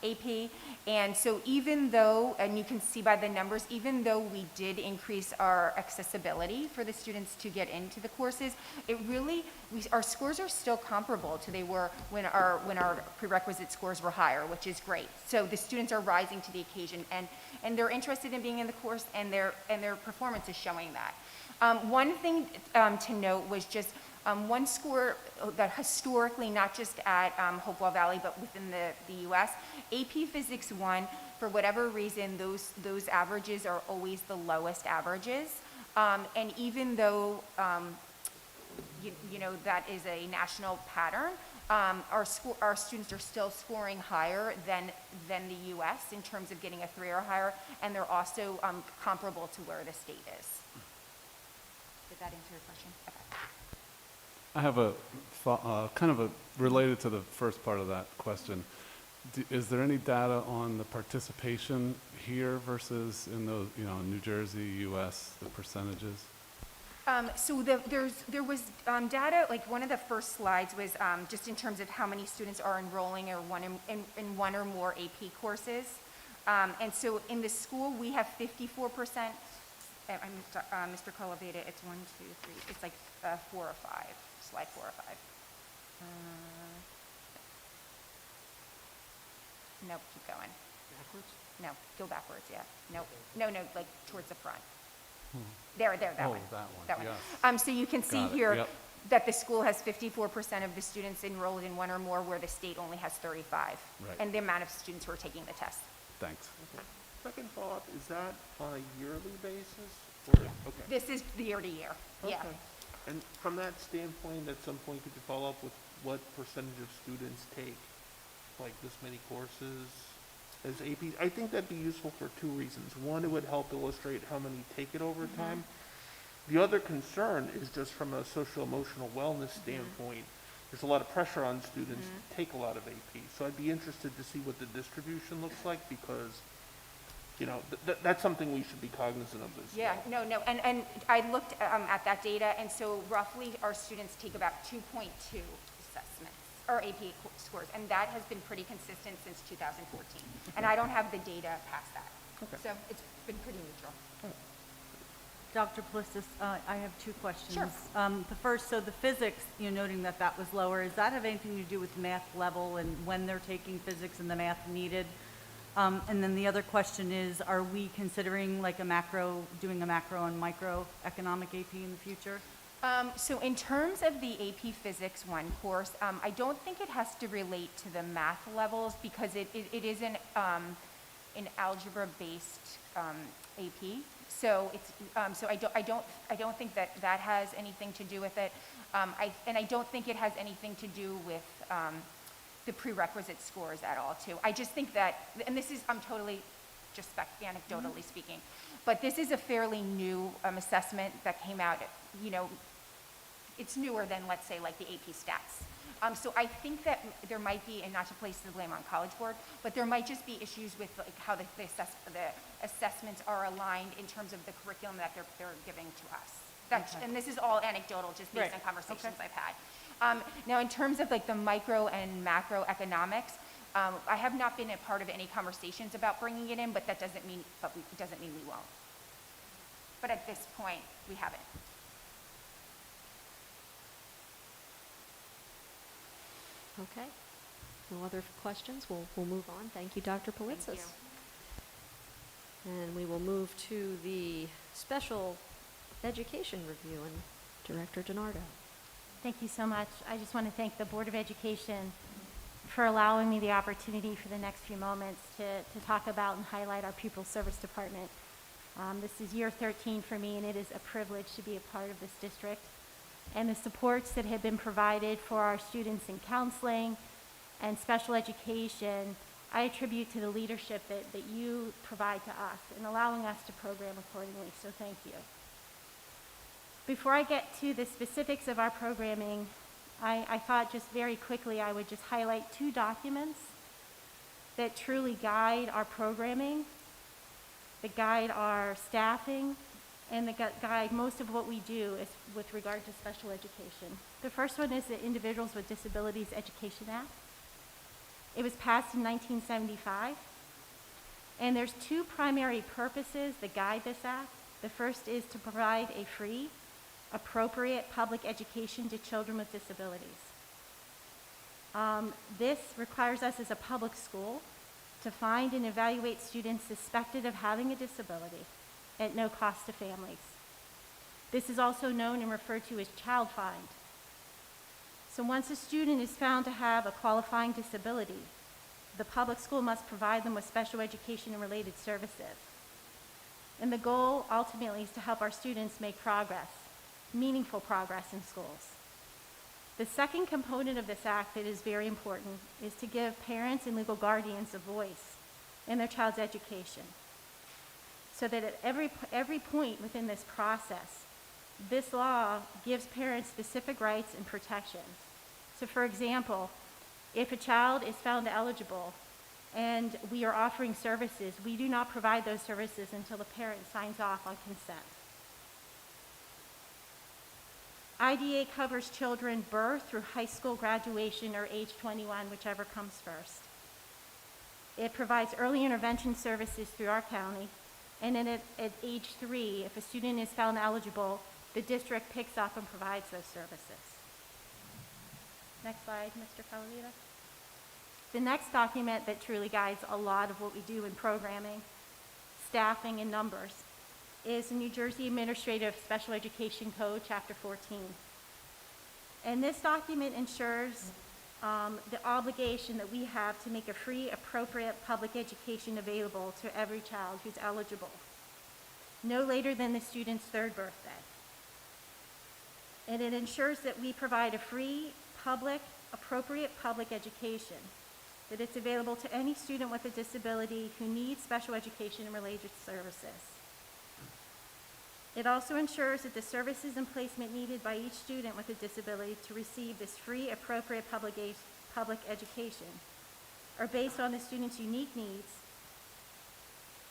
AP. And so even though, and you can see by the numbers, even though we did increase our accessibility for the students to get into the courses, it really, our scores are still comparable to they were when our prerequisite scores were higher, which is great. So the students are rising to the occasion, and they're interested in being in the course, and their performance is showing that. One thing to note was just one score that historically, not just at Hopewell Valley, but within the U.S., AP Physics 1, for whatever reason, those averages are always the lowest averages. And even though, you know, that is a national pattern, our students are still scoring higher than the U.S. in terms of getting a 3 or higher, and they're also comparable to where the state is. Did that answer your question? Okay. I have a kind of related to the first part of that question. Is there any data on the participation here versus in those, you know, New Jersey, U.S., the percentages? So there was data, like one of the first slides was just in terms of how many students are enrolling or in one or more AP courses. And so in the school, we have 54%. Mr. Colaveda, it's 1, 2, 3, it's like 4 or 5, slide 4 or 5. Nope, keep going. Backwards? No, go backwards, yeah. Nope, no, like towards the front. There, that Oh, one. that one, yes. So you can see Got it, here yep. that the school has 54% of the students enrolled in one or more, where the state only has 35. Right. And the amount of students who are taking the test. Thanks. Second follow-up, is that on a yearly basis? Or, okay. This is year to year, yeah. Okay. And from that standpoint, at some point, could you follow up with what percentage of students take, like, this many courses as AP? I think that'd be useful for 2 reasons. One, it would help illustrate how many take it over time. The other concern is just from a social-emotional wellness standpoint. There's a lot of pressure on students to take a lot of AP. So I'd be interested to see what the distribution looks like, because, you know, that's something we should be cognizant of as Yeah, well. no, and I looked at that data, and so roughly our students take about 2.2 assessments, or AP scores, and that has been pretty consistent since 2014. And I don't have the data past that. Okay. So it's been pretty neutral. Dr. Politzis, I have 2 questions. Sure. The first, so the physics, you know, noting that that was lower, does that have anything to do with math level and when they're taking physics and the math needed? And then the other question is, are we considering like doing a macro and microeconomic AP in the future? So in terms of the AP Physics 1 course, I don't think it has to relate to the math levels because it is an algebra-based AP. So it's so I don't think that has anything to do with it. And I don't think it has anything to do with the prerequisite scores at all too. I just think that, and this is, I'm totally just anecdotally speaking, but this is a fairly new assessment that came out, you know, it's newer than, let's say, like the AP Stats. So I think that there might be, and not to place the blame on College Board, but there might just be issues with like how the assessments are aligned in terms of the curriculum that they're giving to us. Okay. And this is all anecdotal, just based Right. on conversations Okay. I've had. Now, in terms of like the micro and macroeconomics, I have not been a part of any conversations about bringing it in, but that doesn't mean, it doesn't mean we won't. But at this point, we haven't. Okay. No other questions? We'll move on. Thank you, Dr. Politzis. Thank you. And we will move to the Special Education Review and Director DiNardo. Thank you so much. I just want to thank the Board of Education for allowing me the opportunity for the next few moments to talk about and highlight our Pupil Service Department. This is year 13 for me, and it is a privilege to be a part of this district. And the supports that have been provided for our students in counseling and special education, I attribute to the leadership that you provide to us in allowing us to program accordingly, so thank you. Before I get to the specifics of our programming, I thought just very quickly I would just highlight 2 documents that truly guide our programming, that guide our staffing, and that guide most of what we do is with regard to special education. The first one is the Individuals with Disabilities Education Act. It was passed in 1975, and there's 2 primary purposes that guide this act. The first is to provide a free, appropriate public education to children with disabilities. This requires us as a public school to find and evaluate students suspected of having a disability at no cost to families. This is also known and referred to as child find. So once a student is found to have a qualifying disability, the public school must provide them with special education and related services. And the goal ultimately is to help our students make progress, meaningful progress in schools. The second component of this act that is very important is to give parents and legal guardians a voice in their child's education, so that at every point within this process, this law gives parents specific rights and protections. So for example, if a child is found eligible and we are offering services, we do not provide those services until the parent signs off on consent. IDA covers children birth through high school graduation or age 21, whichever comes first. It provides early intervention services through our county, and then at age 3, if a student is found eligible, the district picks up and provides those services. Next slide, Mr. Calavita. The next document that truly guides a lot of what we do in programming, staffing, and numbers is the New Jersey Administrative Special Education Code, Chapter 14. And this document ensures the obligation that we have to make a free, appropriate public education available to every child who's eligible, no later than the student's 3rd birthday. And it ensures that we provide a free, public, appropriate public education, that it's available to any student with a disability who needs special education and related services. It also ensures that the services and placement needed by each student with a disability to receive this free, appropriate public education are based on the student's unique needs,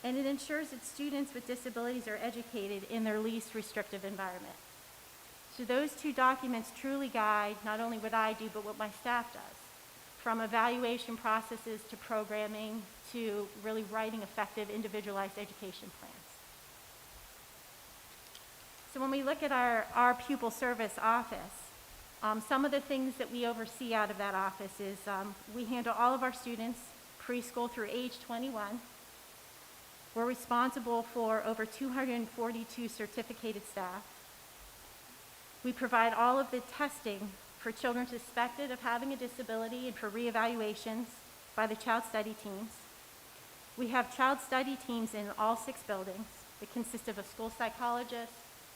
and it ensures that students with disabilities are educated in their least restrictive environment. So those 2 documents truly guide not only what I do, but what my staff does, from evaluation processes to programming to really writing effective individualized education plans. So when we look at our pupil service office, some of the things that we oversee out of that office is we handle all of our students' preschool through age 21. We're responsible for over 242 certificated staff. We provide all of the testing for children suspected of having a disability and for reevaluations by the child study teams. We have child study teams in all 6 buildings. It consists of a school psychologist,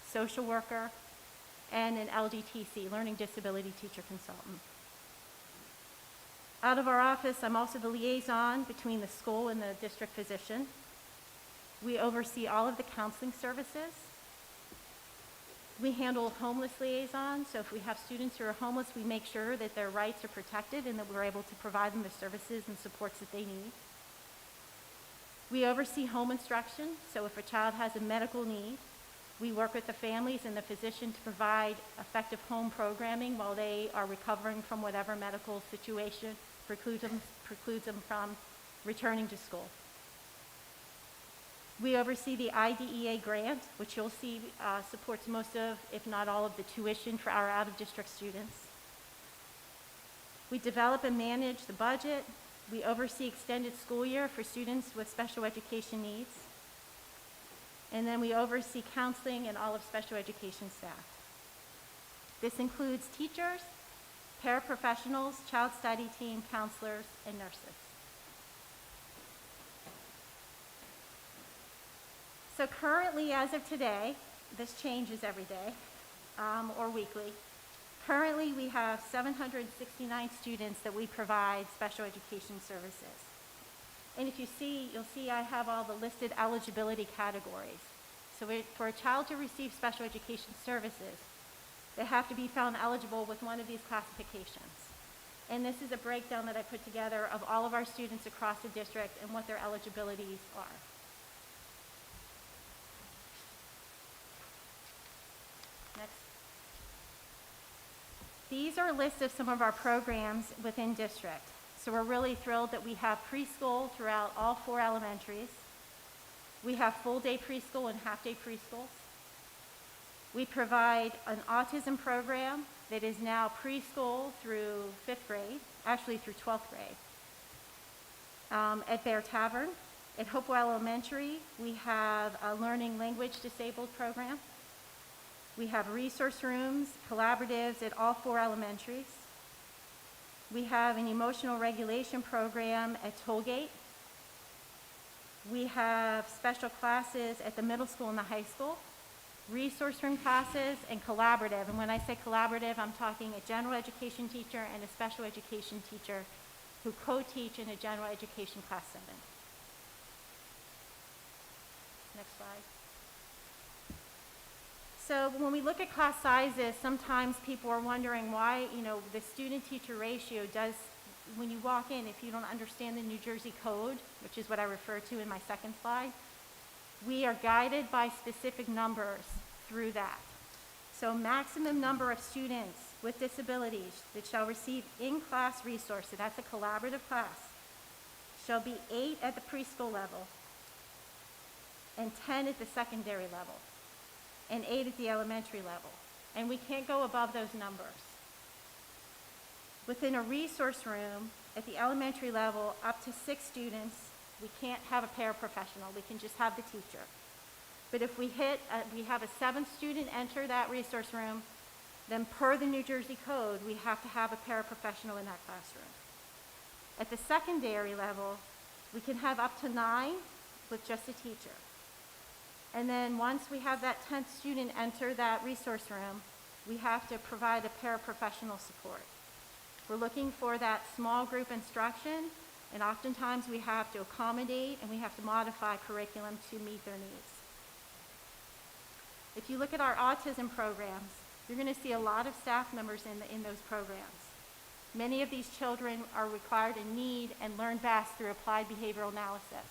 social worker, and an LDTC, Learning Disability Teacher Consultant. Out of our office, I'm also the liaison between the school and the district physician. We oversee all of the counseling services. We handle homeless liaison, so if we have students who are homeless, we make sure that their rights are protected and that we're able to provide them the services and supports that they need. We oversee home instruction, so if a child has a medical need, we work with the families and the physician to provide effective home programming while they are recovering from whatever medical situation precludes them from returning to school. We oversee the IDEA grant, which you'll see supports most of, if not all of the tuition for our out-of-district students. We develop and manage the budget. We oversee extended school year for students with special education needs. And then we oversee counseling and all of special education staff. This includes teachers, paraprofessionals, child study team, counselors, and nurses. So currently, as of today, this changes every day or weekly. Currently, we have 769 students that we provide special education services. And if you see, you'll see I have all the listed eligibility categories. So for a child to receive special education services, they have to be found eligible with one of these classifications. And this is a breakdown that I put together of all of our students across the district and what their eligibilities are. Next. These are a list of some of our programs within district. So we're really thrilled that we have preschool throughout all 4 elementaries. We have full-day preschool and half-day preschools. We provide an autism program that is now preschool through 5th grade, actually through 12th grade. At Bear Tavern, at Hopewell Elementary, we have a learning language disabled program. We have resource rooms, collaboratives at all 4 elementaries. We have an emotional regulation program at Tollgate. We have special classes at the middle school and the high school, resource room classes, and collaborative. And when I say collaborative, I'm talking a general education teacher and a special education teacher who co-teach in a general education class setting. Next slide. So when we look at class sizes, sometimes people are wondering why, the student-teacher ratio does, when you walk in, if you don't understand the New Jersey code, which is what I refer to in my second slide, we are guided by specific numbers through that. So maximum number of students with disabilities that shall receive in-class resource, so that's a collaborative class, shall be 8 at the preschool level and 10 at the secondary level and 8 at the elementary level. And we can't go above those numbers. Within a resource room at the elementary level, up to 6 students, we can't have a paraprofessional. We can just have the teacher. But if we have a 7th student enter that resource room, then per the New Jersey code, we have to have a paraprofessional in that classroom. At the secondary level, we can have up to 9 with just a teacher. And then once we have that 10th student enter that resource room, we have to provide a paraprofessional support. We're looking for that small group instruction, and oftentimes we have to accommodate and we have to modify curriculum to meet their needs. If you look at our autism programs, you're going to see a lot of staff members in those programs. Many of these children are required and need and learn best through applied behavioral analysis.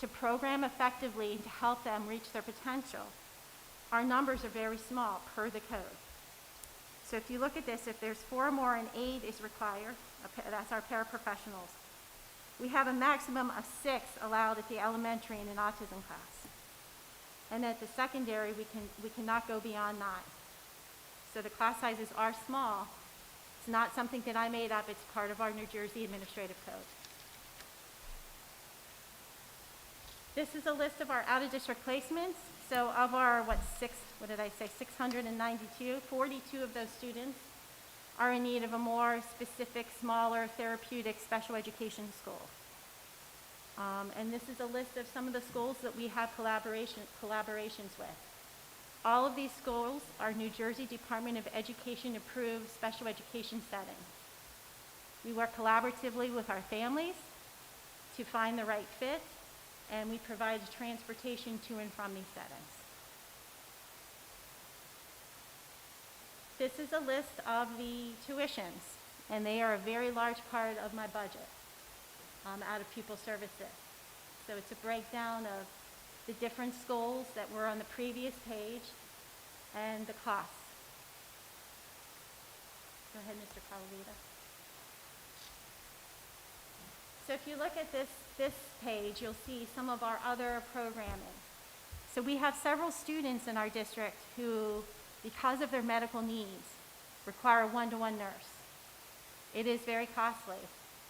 To program effectively and to help them reach their potential, our numbers are very small per the code. So if you look at this, if there's 4 or more, an aide is required. That's our paraprofessionals. We have a maximum of 6 allowed at the elementary in an autism class. And at the secondary, we cannot go beyond 9. So the class sizes are small. It's not something that I made up. It's part of our New Jersey Administrative Code. This is a list of our out-of-district placements. So of our, 692, 42 of those students are in need of a more specific, smaller, therapeutic special education school. And this is a list of some of the schools that we have collaborations with. All of these schools are New Jersey Department of Education approved special education settings. We work collaboratively with our families to find the right fit, and we provide transportation to and from these settings. This is a list of the tuitions, and they are a very large part of my budget out of pupil services. So it's a breakdown of the different schools that were on the previous page and the costs. Go ahead, Mr. Calavita. So if you look at this page, you'll see some of our other programming. So we have several students in our district who, because of their medical needs, require a one-to-one nurse. It is very costly,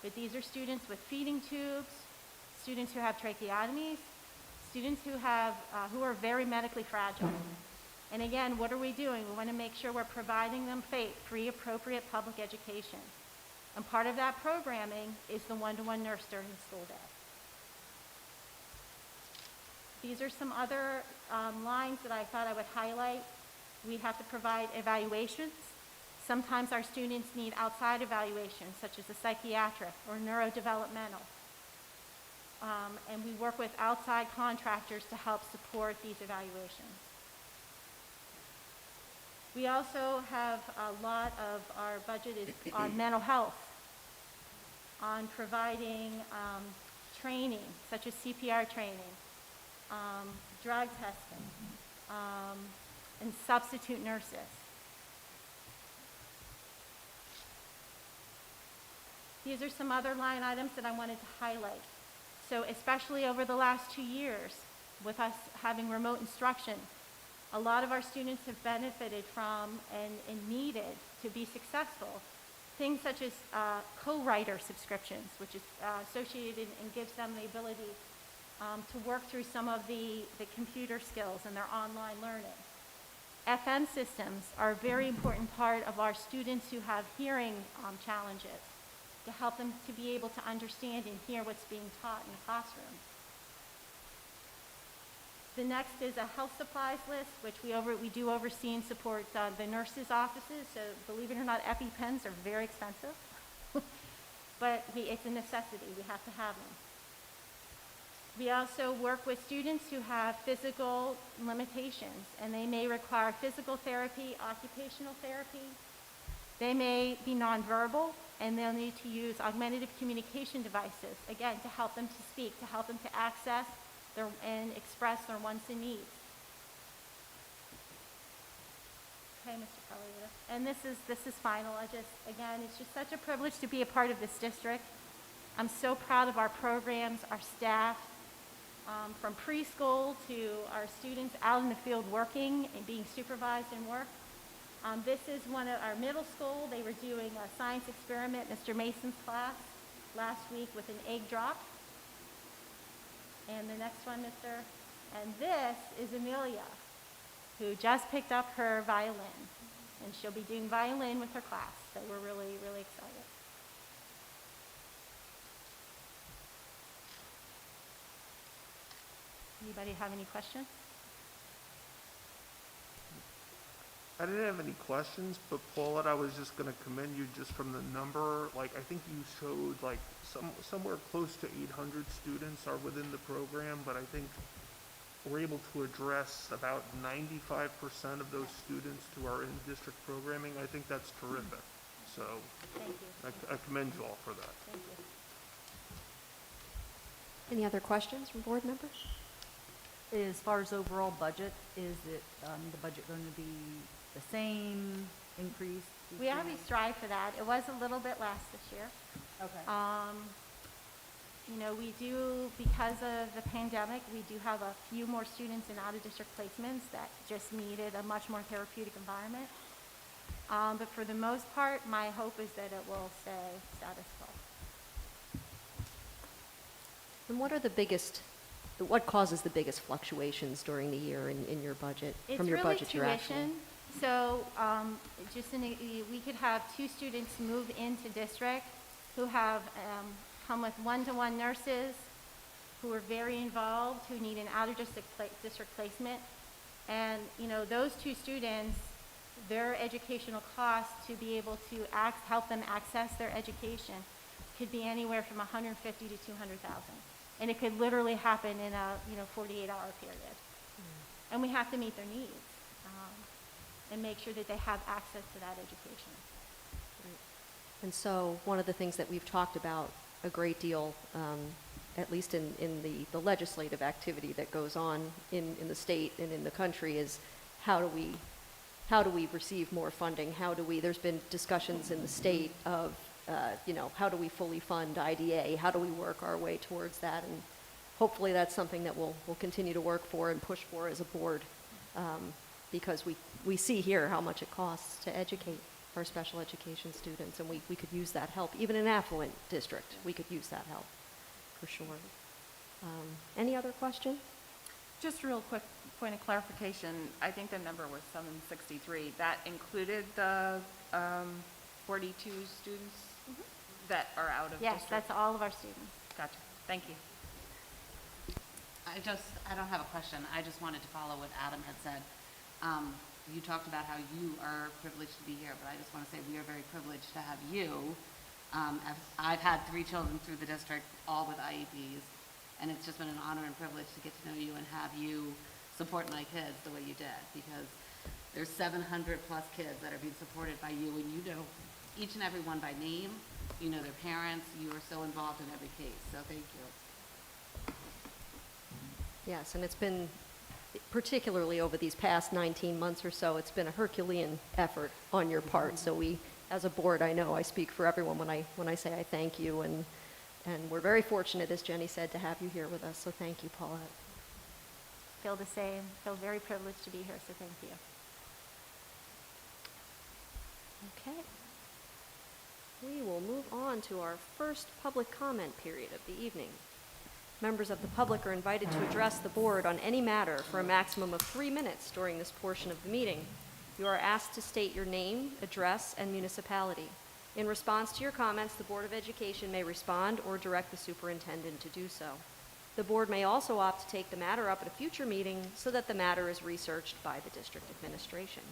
but these are students with feeding tubes, students who have tracheotomies, students who are very medically fragile. And again, what are we doing? We want to make sure we're providing them free, appropriate public education. And part of that programming is the one-to-one nurse during the school day. These are some other lines that I thought I would highlight. We have to provide evaluations. Sometimes our students need outside evaluations, such as a psychiatric or neurodevelopmental. And we work with outside contractors to help support these evaluations. We also have a lot of our budget is on mental health, on providing training, such as CPR training, drug testing, and substitute nurses. These are some other line items that I wanted to highlight. So especially over the last 2 years, with us having remote instruction, a lot of our students have benefited from and needed to be successful things such as co-writer subscriptions, which is associated and gives them the ability to work through some of the computer skills and their online learning. FM systems are a very important part of our students who have hearing challenges, to help them to be able to understand and hear what's being taught in the classroom. The next is a health supplies list, which we do oversee and support the nurses' offices. So believe it or not, EpiPens are very expensive, but it's a necessity. We have to have them. We also work with students who have physical limitations, and they may require physical therapy, occupational therapy. They may be nonverbal, and they'll need to use augmentative communication devices, again, to help them to speak, to help them to access and express their wants and needs. Okay, Mr. Carlita. And this is final. Again, it's just such a privilege to be a part of this district. I'm so proud of our programs, our staff, from preschool to our students out in the field working and being supervised in work. This is one of our middle school. They were doing a science experiment, Mr. Mason's class, last week with an egg drop. And the next one, and this is Amelia, who just picked up her violin. And she'll be doing violin with her class. So we're really, really excited. Anybody have any questions? I didn't have any questions, but Paulette, I was just going to commend you just from the number. Like, I think you showed like somewhere close to 800 students are within the program, but I think we're able to address about 95% of those students who are in district programming. I think that's terrific. So Thank you. I commend you all for that. Thank you. Any other questions from board members? As far as overall budget, is it, the budget going to be the same, increase? We always strive for that. It was a little bit less this year. Okay. You know, we do, because of the pandemic, we do have a few more students in out-of-district placements that just needed a much more therapeutic environment. But for the most part, my hope is that it will stay status quo. And what are the biggest what causes the biggest fluctuations during the year in your budget, from your budget to your actual? It's really tuition. So we could have 2 students move into district who have come with one-to-one nurses who are very involved, who need an out-of-district district placement. And, those 2 students, their educational costs to be able to help them access their education could be anywhere from $150,000 to $200,000. And it could literally happen in a 48-hour period. And we have to meet their needs and make sure that they have access to that education. And so one of the things that we've talked about a great deal, at least in the legislative activity that goes on in the state and in the country, is how do we receive more funding? There's been discussions in the state of, how do we fully fund IDA? How do we work our way towards that? And hopefully that's something that we'll continue to work for and push for as a board, because we see here how much it costs to educate our special education students, and we could use that help. Even in an affluent district, we could use that help, for sure. Any other question? Just a real quick point of clarification. I think the number was 763. That included the 42 students that are out of Yes, district? that's all of our students. Gotcha. Thank you. I don't have a question. I just wanted to follow what Adam had said. You talked about how you are privileged to be here, but I just want to say we are very privileged to have you. I've had 3 children through the district, all with IEPs, and it's just been an honor and privilege to get to know you and have you support my kids the way you did, because there's 700 plus kids that are being supported by you, and you know each and every one by name. You know their parents. You are so involved in every case, so thank you. Yes, and it's been, particularly over these past 19 months or so, it's been a Herculean effort on your part. So we, as a board, I know I speak for everyone when I say I thank you, and we're very fortunate, as Jenny said, to have you here with us. So thank you, Paulette. Feel the same. Feel very privileged to be here, so thank you. Okay. We will move on to our first public comment period of the evening. Members of the public are invited to address the board on any matter for a maximum of 3 minutes during this portion of the meeting. You are asked to state your name, address, and municipality. In response to your comments, the Board of Education may respond or direct the superintendent to do so. The board may also opt to take the matter up at a future meeting so that the matter is researched by the district administration.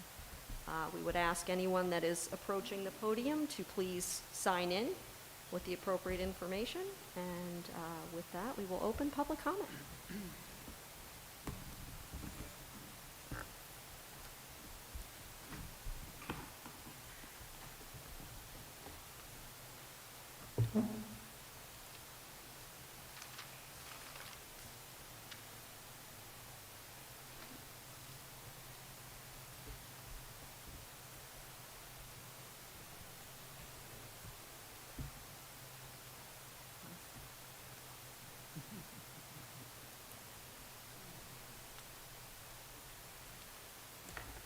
We would ask anyone that is approaching the podium to please sign in with the appropriate information, and with that, we will open public comment.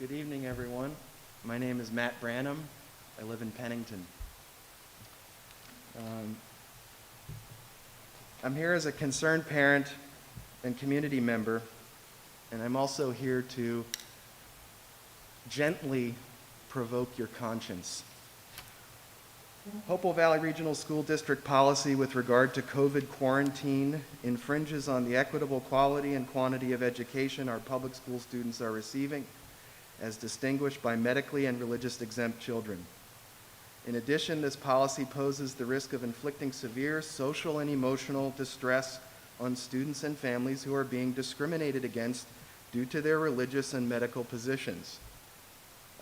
Good evening, everyone. My name is Matt Branham. I live in Pennington. I'm here as a concerned parent and community member, and I'm also here to gently provoke your conscience. Hopewell Valley Regional School District policy with regard to COVID quarantine infringes on the equitable quality and quantity of education our public school students are receiving, as distinguished by medically and religious exempt children. In addition, this policy poses the risk of inflicting severe social and emotional distress on students and families who are being discriminated against due to their religious and medical positions.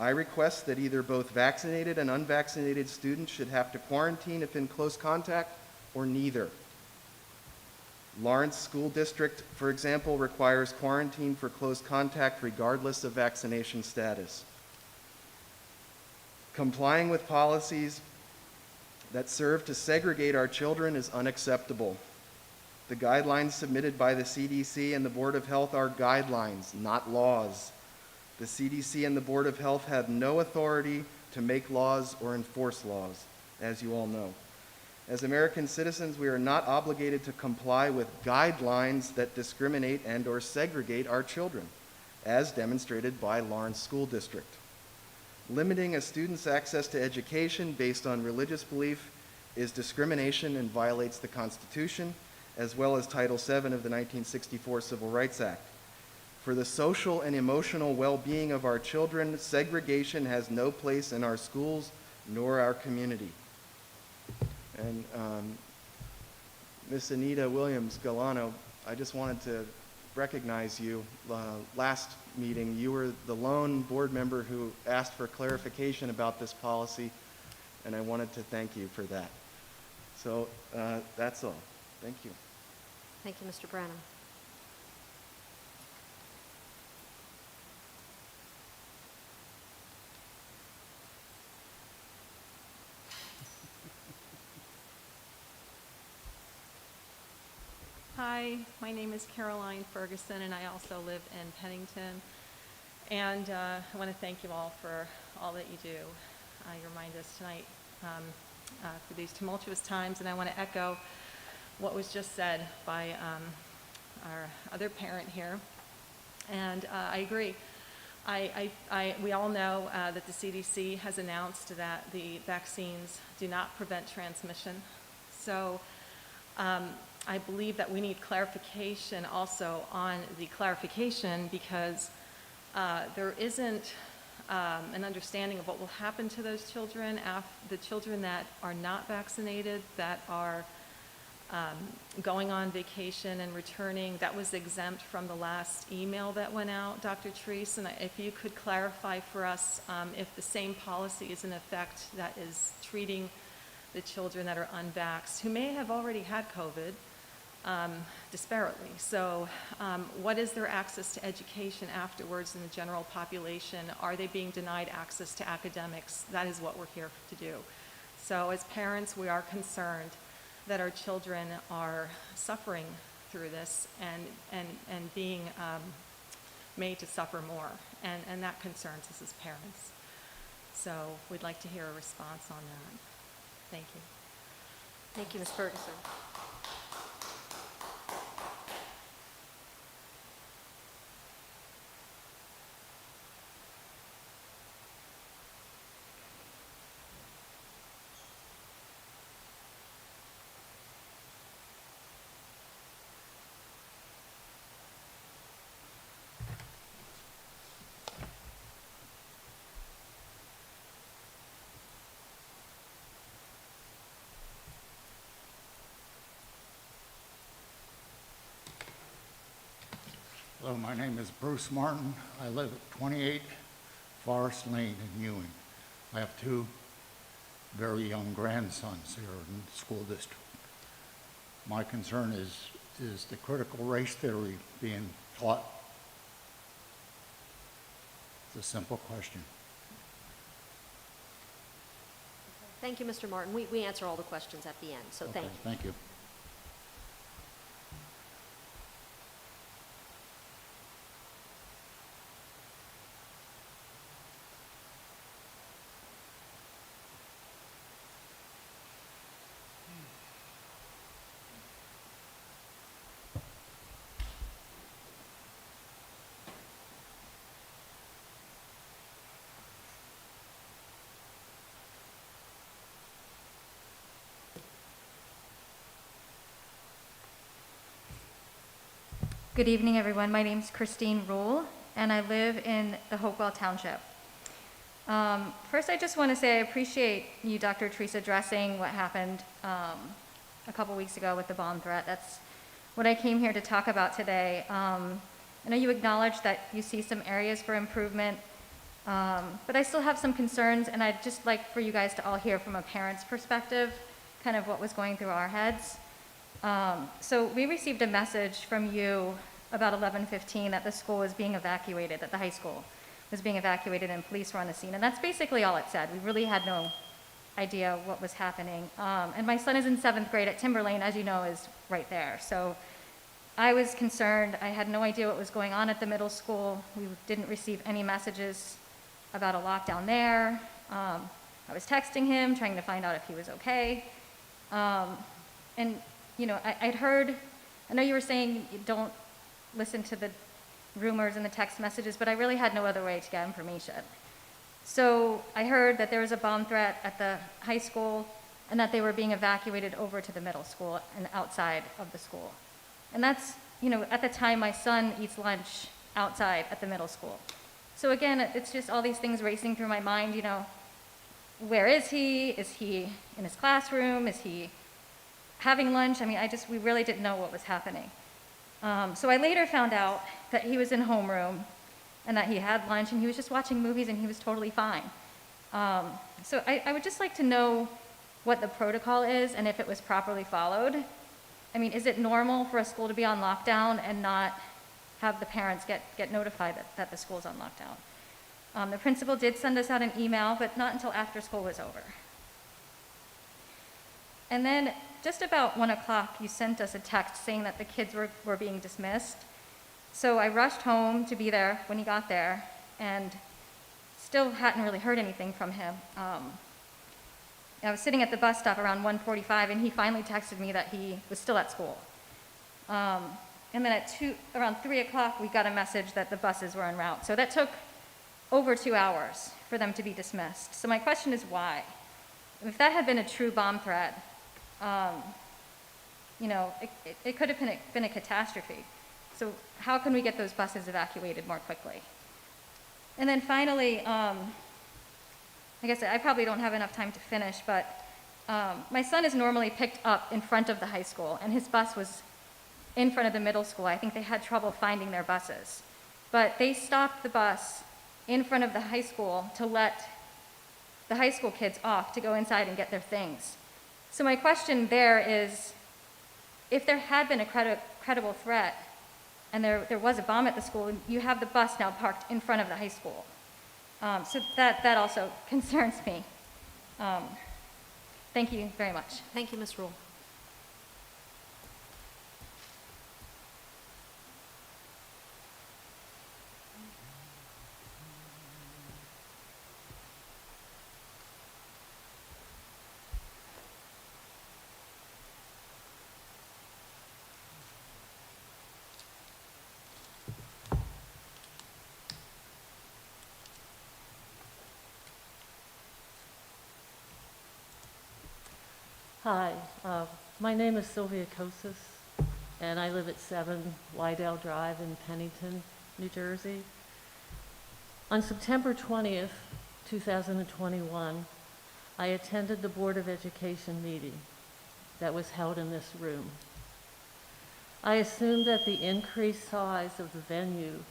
I request that either both vaccinated and unvaccinated students should have to quarantine if in close contact, or neither. Lawrence School District, for example, requires quarantine for close contact regardless of vaccination status. Complying with policies that serve to segregate our children is unacceptable. The guidelines submitted by the CDC and the Board of Health are guidelines, not laws. The CDC and the Board of Health have no authority to make laws or enforce laws, as you all know. As American citizens, we are not obligated to comply with guidelines that discriminate and/or segregate our children, as demonstrated by Lawrence School District. Limiting a student's access to education based on religious belief is discrimination and violates the Constitution, as well as Title VII of the 1964 Civil Rights Act. For the social and emotional well-being of our children, segregation has no place in our schools nor our community. And Miss Anita Williams-Galano, I just wanted to recognize you. Last meeting, you were the lone board member who asked for clarification about this policy, and I wanted to thank you for that. So that's all. Thank you. Thank you, Mr. Branham. Hi, my name is Caroline Ferguson, and I also live in Pennington. And I want to thank you all for all that you do. You remind us tonight for these tumultuous times, and I want to echo what was just said by our other parent here. And I agree. We all know that the CDC has announced that the vaccines do not prevent transmission. So I believe that we need clarification also on the clarification, because there isn't an understanding of what will happen to those children, the children that are not vaccinated, that are going on vacation and returning. That was exempt from the last email that went out, Dr. Treese, and if you could clarify for us if the same policy is in effect that is treating the children that are unvaxxed, who may have already had COVID, disparately. So what is their access to education afterwards in the general population? Are they being denied access to academics? That is what we're here to do. So as parents, we are concerned that our children are suffering through this and being made to suffer more. And that concerns us as parents. So we'd like to hear a response on that. Thank you. Thank you, Ms. Ferguson. Hello, my name is Bruce Martin. I live at 28 Forest Lane in Ewing. I have two very young grandsons here in the school district. My concern is the critical race theory being taught? It's a simple question. Thank you, Mr. Martin. We answer all the questions at the end, so Okay, thank you. thank you. Good evening, everyone. My name is Christine Rule, and I live in the Hopewell Township. First, I just want to say I appreciate you, Dr. Treese, addressing what happened a couple weeks ago with the bomb threat. That's what I came here to talk about today. I know you acknowledge that you see some areas for improvement, but I still have some concerns, and I'd just like for you guys to all hear from a parent's perspective, kind of what was going through our heads. So we received a message from you about 11:15 that the school was being evacuated, that the high school was being evacuated and police were on the scene. And that's basically all it said. We really had no idea what was happening. And my son is in 7th grade at Timberlane, as you know, is right there. So I was concerned. I had no idea what was going on at the middle school. We didn't receive any messages about a lockdown there. I was texting him, trying to find out if he was okay. And, you know, I'd heard, I know you were saying you don't listen to the rumors and the text messages, but I really had no other way to get information. So I heard that there was a bomb threat at the high school and that they were being evacuated over to the middle school and outside of the school. And that's, you know, at the time my son eats lunch outside at the middle school. So again, it's just all these things racing through my mind, you know, where is he? Is he in his classroom? Is he having lunch? I mean, we really didn't know what was happening. So I later found out that he was in homeroom and that he had lunch and he was just watching movies and he was totally fine. So I would just like to know what the protocol is and if it was properly followed. I mean, is it normal for a school to be on lockdown and not have the parents get notified that the school's on lockdown? The principal did send us out an email, but not until after school was over. And then just about 1 o'clock, you sent us a text saying that the kids were being dismissed. So I rushed home to be there when he got there and still hadn't really heard anything from him. I was sitting at the bus stop around 1:45 and he finally texted me that he was still at school. And then at around 3 o'clock, we got a message that the buses were en route. So that took over 2 hours for them to be dismissed. So my question is why? If that had been a true bomb threat, you know, it could have been a catastrophe. So how can we get those buses evacuated more quickly? And then finally, I guess I probably don't have enough time to finish, but my son is normally picked up in front of the high school, and his bus was in front of the middle school. I think they had trouble finding their buses. But they stopped the bus in front of the high school to let the high school kids off to go inside and get their things. So my question there is, if there had been a credible threat and there was a bomb at the school, you have the bus now parked in front of the high school. So that also concerns me. Thank you very much. Thank you, Ms. Rule. Hi, my name is Sylvia Kosis, and I live at 7 Wydale Drive in Pennington, New Jersey. On September 20th, 2021, I attended the Board of Education meeting that was held in this room. I assumed that the increased size of the venue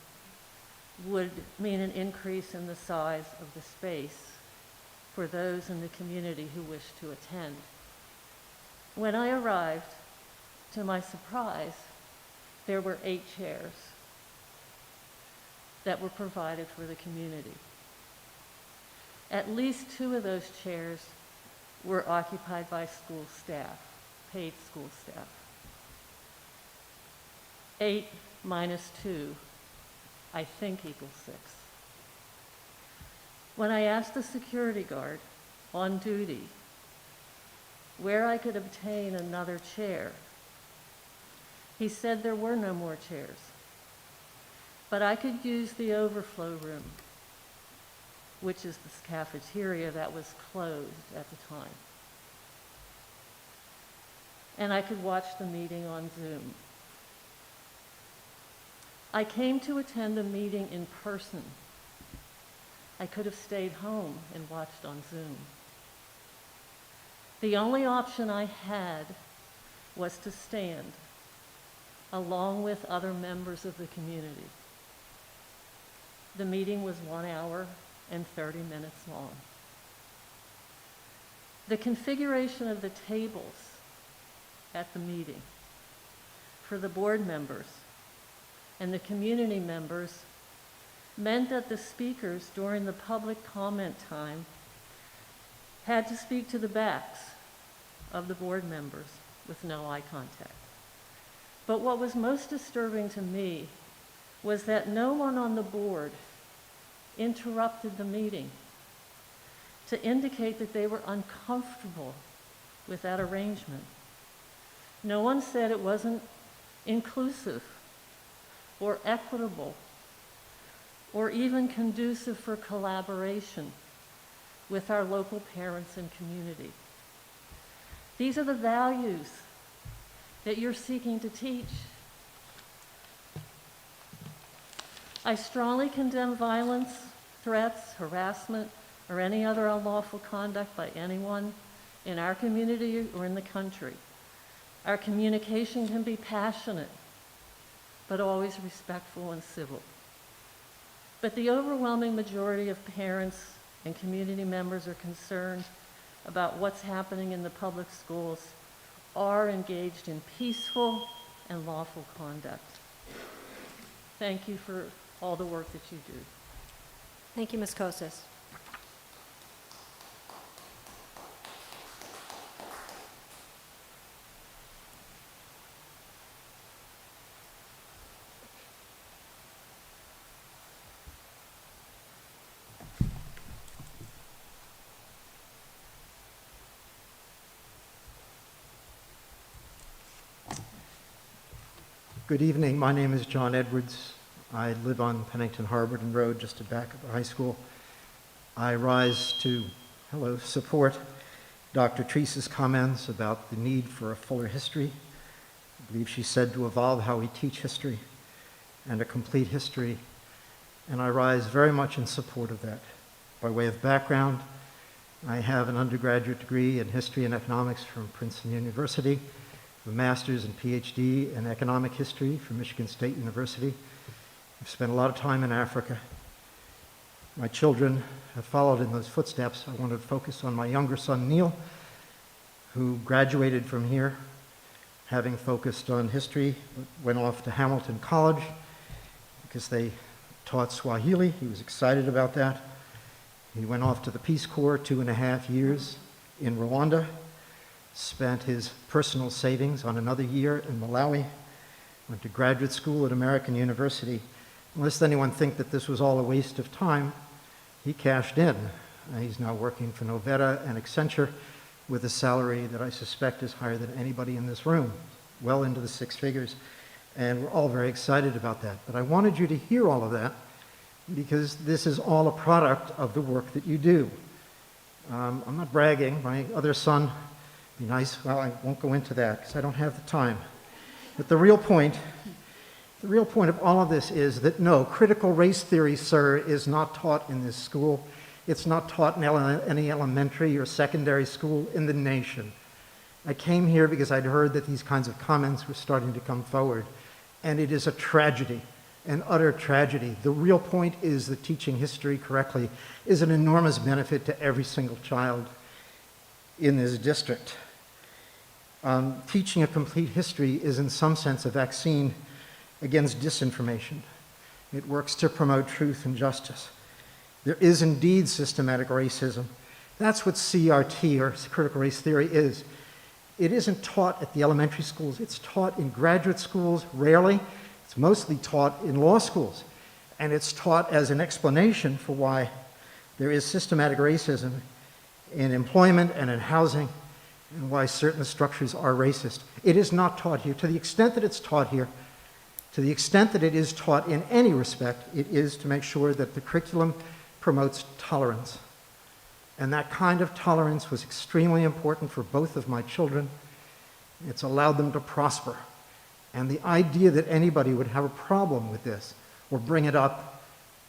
would mean an increase in the size of the space for those in the community who wished to attend. When I arrived, to my surprise, there were 8 chairs that were provided for the community. At least 2 of those chairs were occupied by school staff, paid school staff. 8 minus 2, I think, equals 6. When I asked the security guard on duty where I could obtain another chair, he said there were no more chairs, but I could use the overflow room, which is this cafeteria that was closed at the time. And I could watch the meeting on Zoom. I came to attend the meeting in person. I could have stayed home and watched on Zoom. The only option I had was to stand along with other members of the community. The meeting was 1 hour and 30 minutes long. The configuration of the tables at the meeting for the board members and the community members meant that the speakers during the public comment time had to speak to the backs of the board members with no eye contact. But what was most disturbing to me was that no one on the board interrupted the meeting to indicate that they were uncomfortable with that arrangement. No one said it wasn't inclusive or equitable or even conducive for collaboration with our local parents and community. These are the values that you're seeking to teach. I strongly condemn violence, threats, harassment, or any other unlawful conduct by anyone in our community or in the country. Our communication can be passionate, but always respectful and civil. But the overwhelming majority of parents and community members are concerned about what's happening in the public schools, are engaged in peaceful and lawful conduct. Thank you for all the work that you do. Thank you, Ms. Kosis. Good evening. My name is John Edwards. I live on Pennington Harborton Road, just to back of the high school. I rise to, support Dr. Treese's comments about the need for a fuller history. I believe she said to evolve how we teach history and a complete history. And I rise very much in support of that. By way of background, I have an undergraduate degree in history and economics from Princeton University, a master's and PhD in economic history from Michigan State University. I've spent a lot of time in Africa. My children have followed in those footsteps. I wanted to focus on my younger son, Neil, who graduated from here, having focused on history, went off to Hamilton College because they taught Swahili. He was excited about that. He went off to the Peace Corps 2.5 years in Rwanda, spent his personal savings on another year in Malawi, went to graduate school at American University. Lest anyone think that this was all a waste of time, he cashed in. He's now working for Novetta and Accenture with a salary that I suspect is higher than anybody in this room, well into the 6 figures. And we're all very excited about that. But I wanted you to hear all of that because this is all a product of the work that you do. I'm not bragging. My other son, be nice, well, I won't go into that because I don't have the time. But the real point of all of this is that no, critical race theory, sir, is not taught in this school. It's not taught in any elementary or secondary school in the nation. I came here because I'd heard that these kinds of comments were starting to come forward, and it is a tragedy, an utter tragedy. The real point is that teaching history correctly is an enormous benefit to every single child in this district. Teaching a complete history is in some sense a vaccine against disinformation. It works to promote truth and justice. There is indeed systematic racism. That's what CRT, or critical race theory, is. It isn't taught at the elementary schools. It's taught in graduate schools, rarely. It's mostly taught in law schools. And it's taught as an explanation for why there is systematic racism in employment and in housing, and why certain structures are racist. It is not taught here. To the extent that it's taught here, to the extent that it is taught in any respect, it is to make sure that the curriculum promotes tolerance. And that kind of tolerance was extremely important for both of my children. It's allowed them to prosper. And the idea that anybody would have a problem with this or bring it up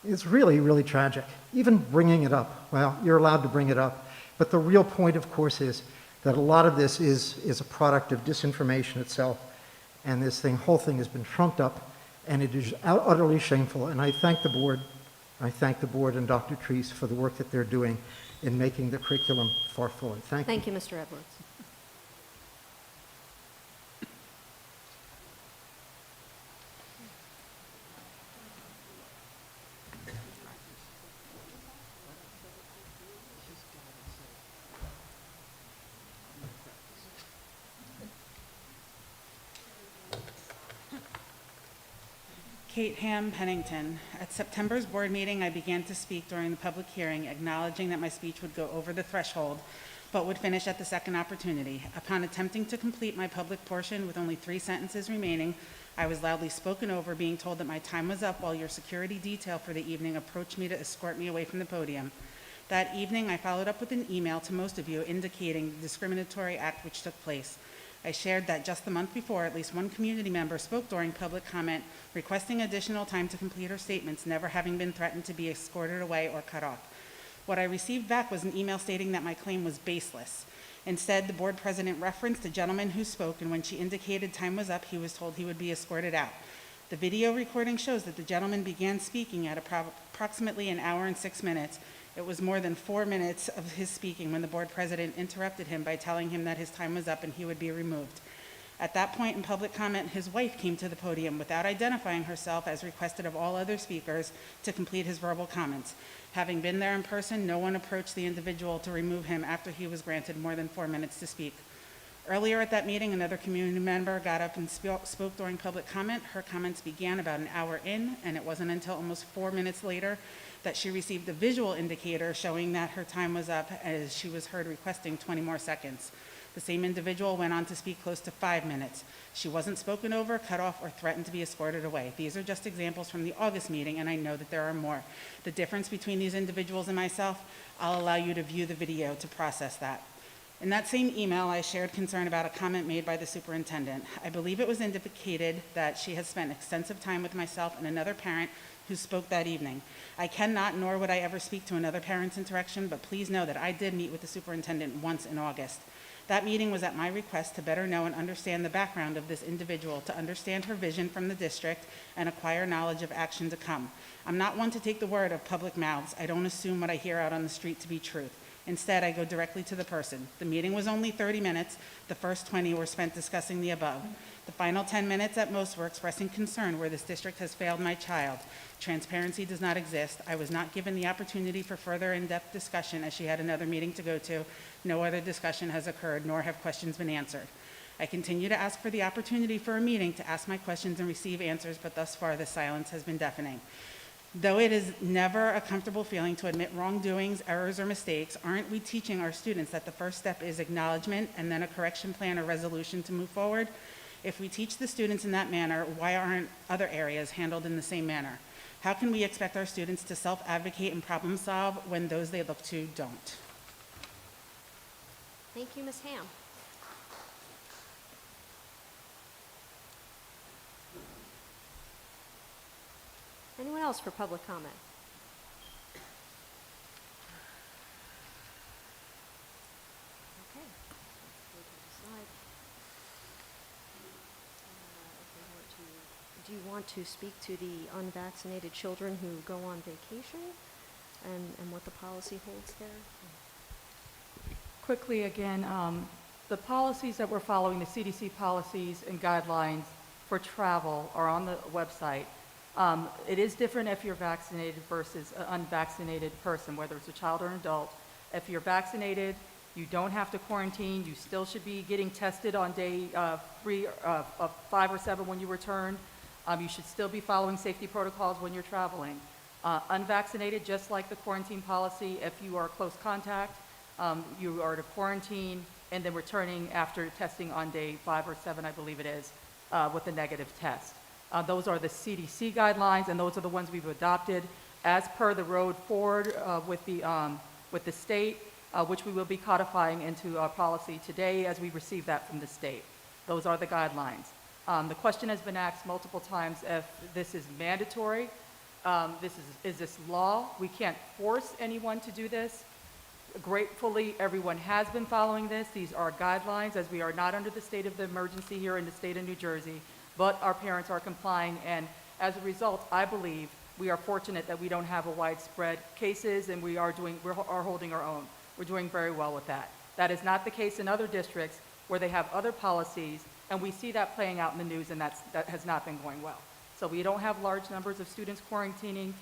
is really, really tragic. Even bringing it up, well, you're allowed to bring it up. But the real point, of course, is that a lot of this is a product of disinformation itself. And this whole thing has been trumped up, and it is utterly shameful. And I thank the board and Dr. Treese for the work that they're doing in making the curriculum far fuller. Thank you. Thank you, Mr. Edwards. Kate Ham, Pennington. At September's board meeting, I began to speak during the public hearing, acknowledging that my speech would go over the threshold but would finish at the second opportunity. Upon attempting to complete my public portion with only 3 sentences remaining, I was loudly spoken over, being told that my time was up while your security detail for the evening approached me to escort me away from the podium. That evening, I followed up with an email to most of you indicating the discriminatory act which took place. I shared that just the month before, at least one community member spoke during public comment, requesting additional time to complete her statements, never having been threatened to be escorted away or cut off. What I received back was an email stating that my claim was baseless. Instead, the board president referenced a gentleman who spoke, and when she indicated time was up, he was told he would be escorted out. The video recording shows that the gentleman began speaking at approximately an hour and 6 minutes. It was more than 4 minutes of his speaking when the board president interrupted him by telling him that his time was up and he would be removed. At that point in public comment, his wife came to the podium without identifying herself, as requested of all other speakers, to complete his verbal comments. Having been there in person, no one approached the individual to remove him after he was granted more than 4 minutes to speak. Earlier at that meeting, another community member got up and spoke during public comment. Her comments began about an hour in, and it wasn't until almost 4 minutes later that she received a visual indicator showing that her time was up, as she was heard requesting 20 more seconds. The same individual went on to speak close to 5 minutes. She wasn't spoken over, cut off, or threatened to be escorted away. These are just examples from the August meeting, and I know that there are more. The difference between these individuals and myself, I'll allow you to view the video to process that. In that same email, I shared concern about a comment made by the superintendent. I believe it was indicated that she has spent extensive time with myself and another parent who spoke that evening. I cannot, nor would I ever speak to another parent's interaction, but please know that I did meet with the superintendent once in August. That meeting was at my request to better know and understand the background of this individual, to understand her vision from the district and acquire knowledge of action to come. I'm not one to take the word of public mouths. I don't assume what I hear out on the street to be truth. Instead, I go directly to the person. The meeting was only 30 minutes. The first 20 were spent discussing the above. The final 10 minutes at most were expressing concern where this district has failed my child. Transparency does not exist. I was not given the opportunity for further in-depth discussion, as she had another meeting to go to. No other discussion has occurred, nor have questions been answered. I continue to ask for the opportunity for a meeting to ask my questions and receive answers, but thus far the silence has been deafening. Though it is never a comfortable feeling to admit wrongdoings, errors, or mistakes, aren't we teaching our students that the first step is acknowledgement and then a correction plan or resolution to move forward? If we teach the students in that manner, why aren't other areas handled in the same manner? How can we expect our students to self-advocate and problem solve when those they look to don't? Thank you, Ms. Ham. Anyone else for public comment? Okay. We can decide. Do you want to speak to the unvaccinated children who go on vacation and what the policy holds there? Quickly again, the policies that we're following, the CDC policies and guidelines for travel are on the website. It is different if you're vaccinated versus an unvaccinated person, whether it's a child or an adult. If you're vaccinated, you don't have to quarantine. You still should be getting tested on day 5 or 7 when you return. You should still be following safety protocols when you're traveling. Unvaccinated, just like the quarantine policy, if you are close contact, you are to quarantine and then returning after testing on day 5 or 7, I believe it is, with a negative test. Those are the CDC guidelines, and those are the ones we've adopted as per the road forward with the state, which we will be codifying into our policy today as we receive that from the state. Those are the guidelines. The question has been asked multiple times if this is mandatory. Is this law? We can't force anyone to do this. Gratefully, everyone has been following this. These are guidelines, as we are not under the state of the emergency here in the state of New Jersey, but our parents are complying, and as a result, I believe we are fortunate that we don't have a widespread cases, and we are holding our own. We're doing very well with that. That is not the case in other districts where they have other policies, and we see that playing out in the news, and that has not been going well. So we don't have large numbers of students quarantining,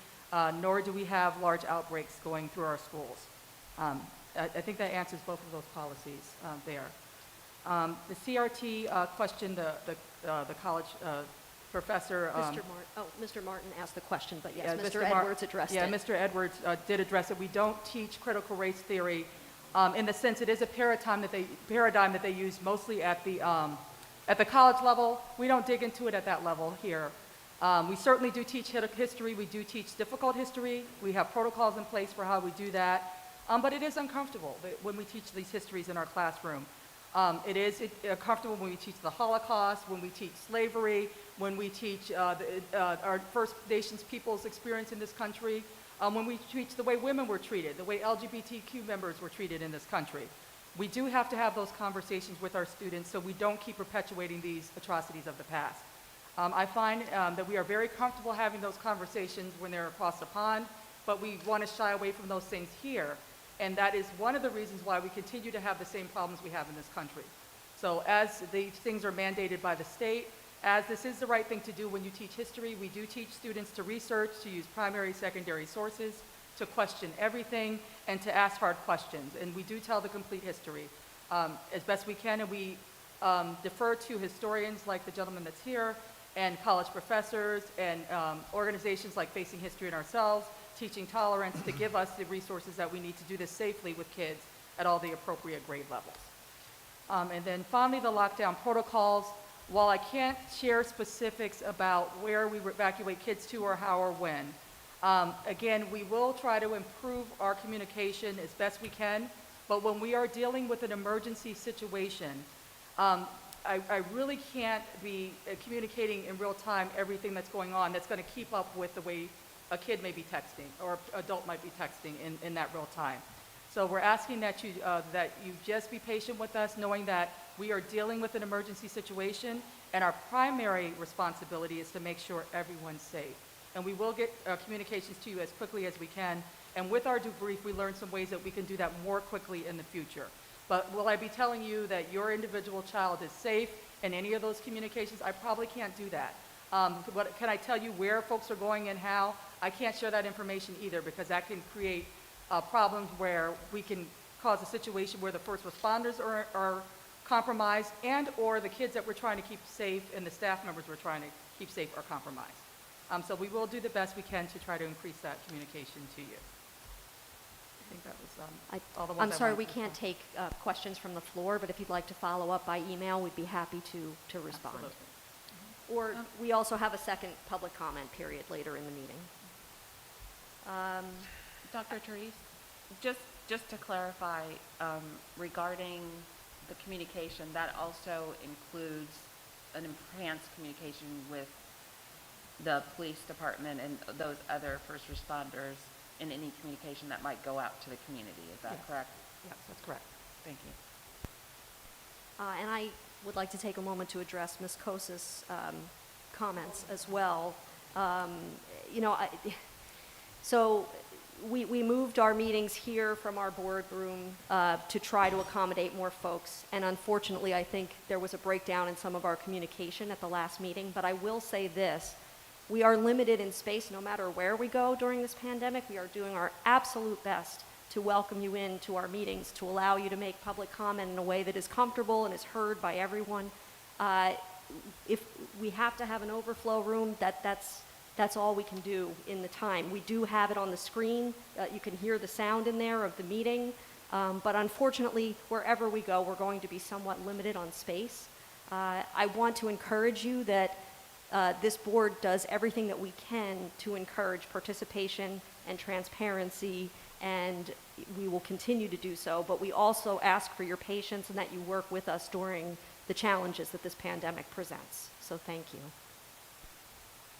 nor do we have large outbreaks going through our schools. I think that answers both of those policies there. The CRT question, the college professor. Mr. Martin asked the question, but yes, Mr. Edwards addressed it. Yeah, Mr. Edwards did address it. We don't teach critical race theory in the sense it is a paradigm that they use mostly at the college level. We don't dig into it at that level here. We certainly do teach history. We do teach difficult history. We have protocols in place for how we do that. But it is uncomfortable when we teach these histories in our classroom. It is uncomfortable when we teach the Holocaust, when we teach slavery, when we teach our First Nations people's experience in this country, when we teach the way women were treated, the way LGBTQ members were treated in this country. We do have to have those conversations with our students so we don't keep perpetuating these atrocities of the past. I find that we are very comfortable having those conversations when they're across the pond, but we want to shy away from those things here. And that is one of the reasons why we continue to have the same problems we have in this country. So as these things are mandated by the state, as this is the right thing to do when you teach history, we do teach students to research, to use primary, secondary sources, to question everything, and to ask hard questions. And we do tell the complete history as best we can, and we defer to historians like the gentleman that's here, and college professors, and organizations like Facing History and ourselves, Teaching Tolerance, to give us the resources that we need to do this safely with kids at all the appropriate grade levels. And then finally, the lockdown protocols. While I can't share specifics about where we evacuate kids to or how or when, again, we will try to improve our communication as best we can, but when we are dealing with an emergency situation, I really can't be communicating in real time everything that's going on that's going to keep up with the way a kid may be texting or adult might be texting in that real time. So we're asking that you just be patient with us, knowing that we are dealing with an emergency situation, and our primary responsibility is to make sure everyone's safe. And we will get communications to you as quickly as we can. And with our debrief, we learned some ways that we can do that more quickly in the future. But will I be telling you that your individual child is safe in any of those communications? I probably can't do that. But can I tell you where folks are going and how? I can't share that information either, because that can create problems where we can cause a situation where the first responders are compromised, and or the kids that we're trying to keep safe and the staff members we're trying to keep safe are compromised. So we will do the best we can to try to increase that communication to you. I think that was all the ones I'm sorry, wanted we to can't take questions from the floor, but if you'd like to follow up by email, we'd be happy to respond. Absolutely. Or we also have a second public comment period later in the meeting. Dr. Therese, just to clarify, regarding the communication, that also includes an enhanced communication with the police department and those other first responders in any communication that might go out to the community. Is that correct? Yes, that's correct. Thank you. And I would like to take a moment to address Ms. Kosa's comments as well. So we moved our meetings here from our boardroom to try to accommodate more folks. And unfortunately, I think there was a breakdown in some of our communication at the last meeting. But I will say this. We are limited in space no matter where we go during this pandemic. We are doing our absolute best to welcome you into our meetings, to allow you to make public comment in a way that is comfortable and is heard by everyone. If we have to have an overflow room, that's all we can do in the time. We do have it on the screen. You can hear the sound in there of the meeting. But unfortunately, wherever we go, we're going to be somewhat limited on space. I want to encourage you that this board does everything that we can to encourage participation and transparency, and we will continue to do so. But we also ask for your patience and that you work with us during the challenges that this pandemic presents. So thank you.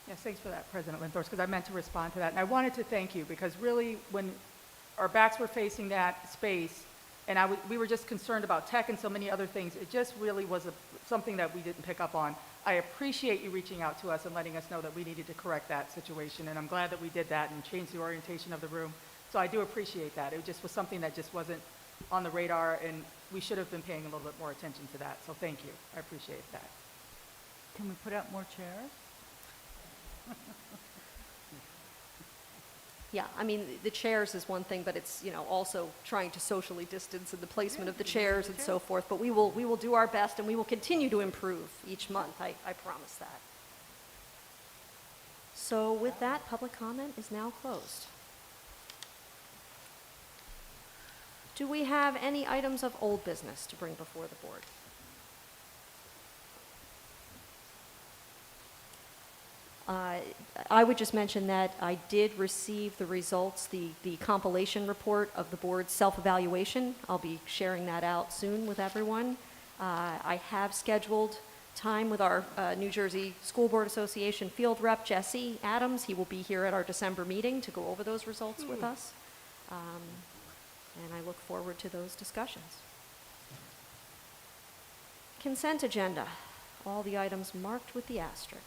Yes, thanks for that, President Linthorst, because I meant to respond to that. And I wanted to thank you, because really, when our backs were facing that space, and we were just concerned about tech and so many other things, it just really was something that we didn't pick up on. I appreciate you reaching out to us and letting us know that we needed to correct that situation, and I'm glad that we did that and changed the orientation of the room. So I do appreciate that. It just was something that just wasn't on the radar, and we should have been paying a little bit more attention to that. So thank you. I appreciate that. Can we put out more chairs? Yeah, I mean, the chairs is one thing, but it's, also trying to socially distance and the placement of the chairs and so forth. But we will do our best, and we will continue to improve each month. I promise that. So with that, public comment is now closed. Do we have any items of old business to bring before the board? I would just mention that I did receive the results, the compilation report of the board's self-evaluation. I'll be sharing that out soon with everyone. I have scheduled time with our New Jersey School Board Association field rep, Jesse Adams. He will be here at our December meeting to go over those results with us. And I look forward to those discussions. Consent agenda, all the items marked with the asterisk.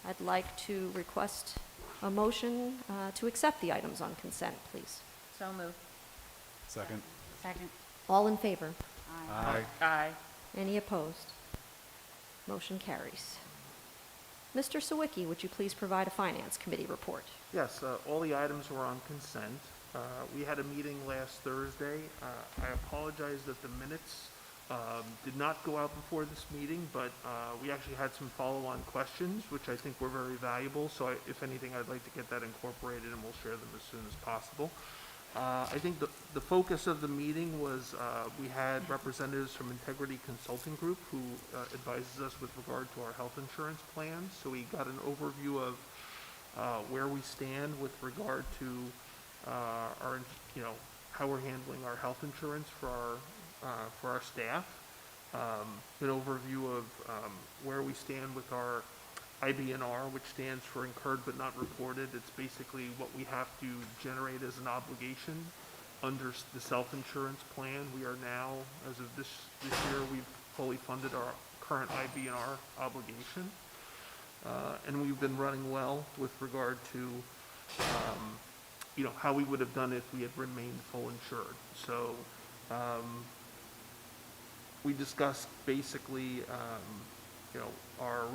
I'd like to request a motion to accept the items on consent, please. So moved. Second. Second. All in favor? Aye. Aye. Any opposed? Motion carries. Mr. Sawicki, would you please provide a Finance Committee report? Yes, all the items were on consent. We had a meeting last Thursday. I apologize that the minutes did not go out before this meeting, but we actually had some follow-on questions, which I think were very valuable. So if anything, I'd like to get that incorporated, and we'll share them as soon as possible. I think the focus of the meeting was we had representatives from Integrity Consulting Group who advises us with regard to our health insurance plans. So we got an overview of where we stand with regard to our, how we're handling our health insurance for our staff. An overview of where we stand with our IBNR, which stands for Incurred But Not Reported. It's basically what we have to generate as an obligation under the self-insurance plan. We are now, as of this year, we've fully funded our current IBNR obligation. And we've been running well with regard to how we would have done if we had remained full insured. So we discussed basically our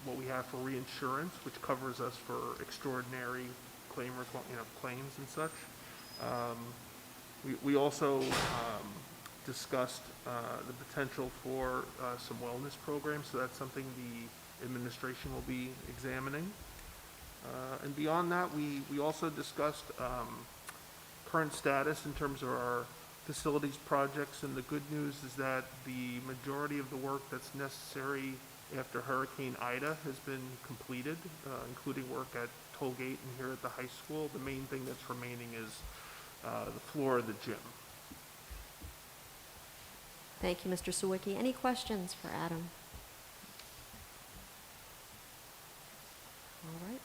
what we have for reinsurance, which covers us for extraordinary claims and such. We also discussed the potential for some wellness programs, so that's something the administration will be examining. And beyond that, we also discussed current status in terms of our facilities projects, and the good news is that the majority of the work that's necessary after Hurricane Ida has been completed, including work at Tollgate and here at the high school. The main thing that's remaining is the floor of the gym. Thank you, Mr. Sawicki. Any questions for Adam? All right.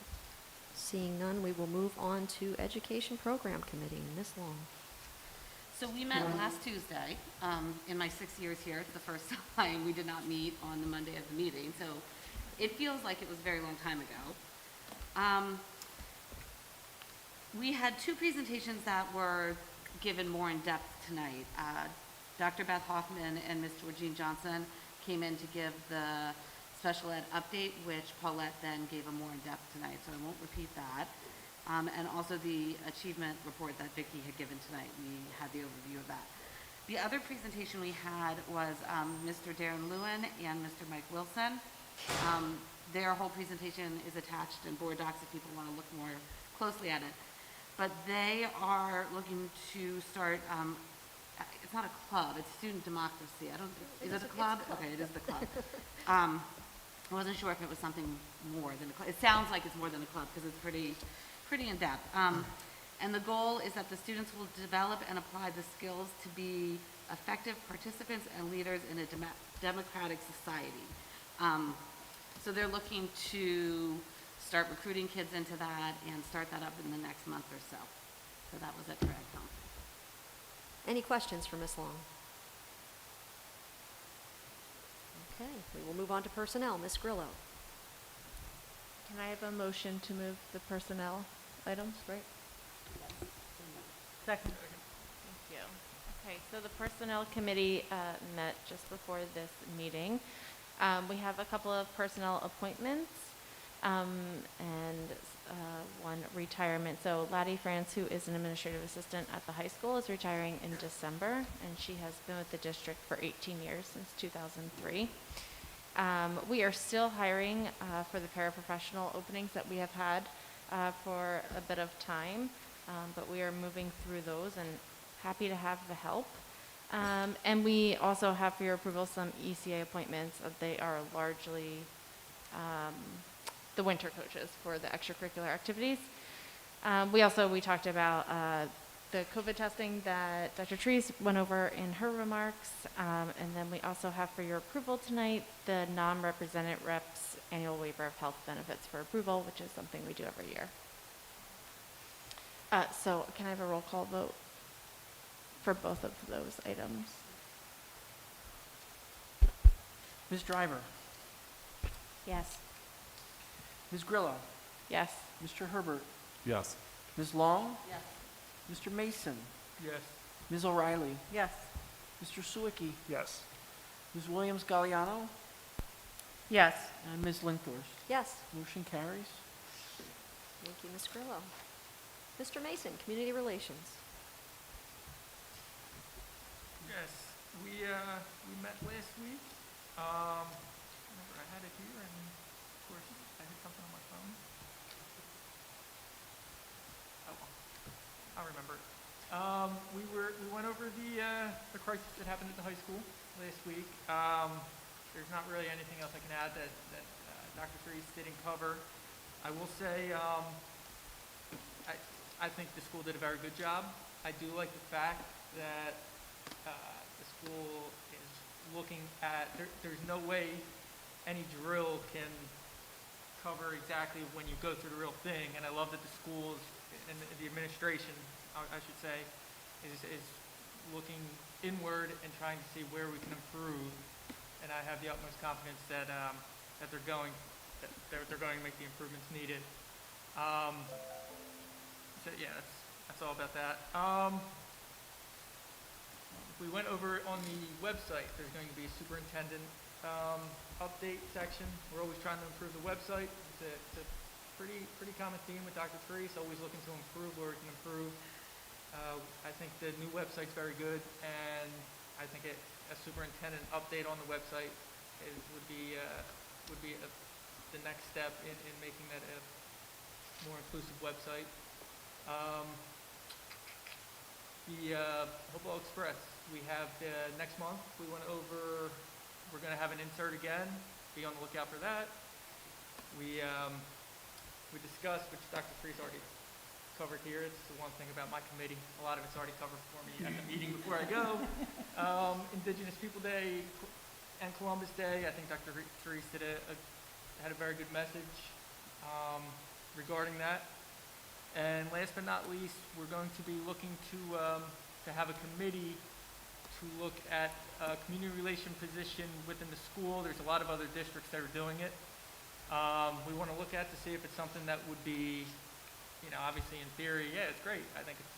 Seeing none, we will move on to Education Program Committee. Ms. Long. So we met last Tuesday. In my 6 years here, it's the first time we did not meet on the Monday of the meeting. So it feels like it was a very long time ago. We had two presentations that were given more in depth tonight. Dr. Beth Hoffman and Ms. Georgine Johnson came in to give the special ed update, which Paulette then gave a more in depth tonight, so I won't repeat that. And also the achievement report that Vicki had given tonight. We had the overview of that. The other presentation we had was Mr. Darren Lewin and Mr. Mike Wilson. Their whole presentation is attached in board docs if people want to look more closely at it. But they are looking to start, it's not a club, it's student democracy. Is it a club? Okay, it is the club. I wasn't sure if it was something more than a club. It sounds like it's more than a club because it's pretty in-depth. And the goal is that the students will develop and apply the skills to be effective participants and leaders in a democratic society. So they're looking to start recruiting kids into that and start that up in the next month or so. So that was it for EdCom. Any questions for Ms. Long? Okay, we will move on to personnel. Ms. Grillo. Can I have a motion to move the personnel items? Right? Second. Thank you. Okay, so the Personnel Committee met just before this meeting. We have a couple of personnel appointments and one retirement. So Laddie France, who is an administrative assistant at the high school, is retiring in December, and she has been with the district for 18 years, since 2003. We are still hiring for the paraprofessional openings that we have had for a bit of time, but we are moving through those and happy to have the help. And we also have for your approval some ECA appointments. They are largely the winter coaches for the extracurricular activities. We talked about the COVID testing that Dr. Treese went over in her remarks. And then we also have for your approval tonight the non-represented reps annual waiver of health benefits for approval, which is something we do every year. So can I have a roll call vote for both of those items? Ms. Driver? Yes. Ms. Grillo? Yes. Mr. Herbert? Yes. Ms. Long? Yes. Mr. Mason? Yes. Ms. O'Reilly? Yes. Mr. Sawicki? Yes. Ms. Williams-Galliano? Yes. And Ms. Linthorst? Yes. Motion carries. Thank you, Ms. Grillo. Mr. Mason, Community Relations. Yes, we met last week. Remember, I had it here, and of course, I hit something on my phone. Oh, well, I'll remember it. We went over the crisis that happened at the high school last week. There's not really anything else I can add that Dr. Treese didn't cover. I will say, I think the school did a very good job. I do like the fact that the school is looking at, there's no way any drill can cover exactly when you go through the real thing, and I love that the schools and the administration, I should say, is looking inward and trying to see where we can improve, and I have the utmost confidence that they're going to make the improvements needed. So yeah, that's all about that. We went over on the website. There's going to be a superintendent update section. We're always trying to improve the website. It's a pretty common theme with Dr. Treese, always looking to improve where we can improve. I think the new website's very good, and I think a superintendent update on the website would be the next step in making that a more inclusive website. The Hopewell Express, we have next month, we're going to have an insert again. Be on the lookout for that. We discussed, which Dr. Treese already covered here. It's the one thing about my committee. A lot of it's already covered for me at the meeting before I go. Indigenous People Day and Columbus Day. I think Dr. Treese had a very good message regarding that. And last but not least, we're going to be looking to have a committee to look at a community relation position within the school. There's a lot of other districts that are doing it. We want to look at to see if it's something that would be, obviously in theory, yeah, it's great. I think it's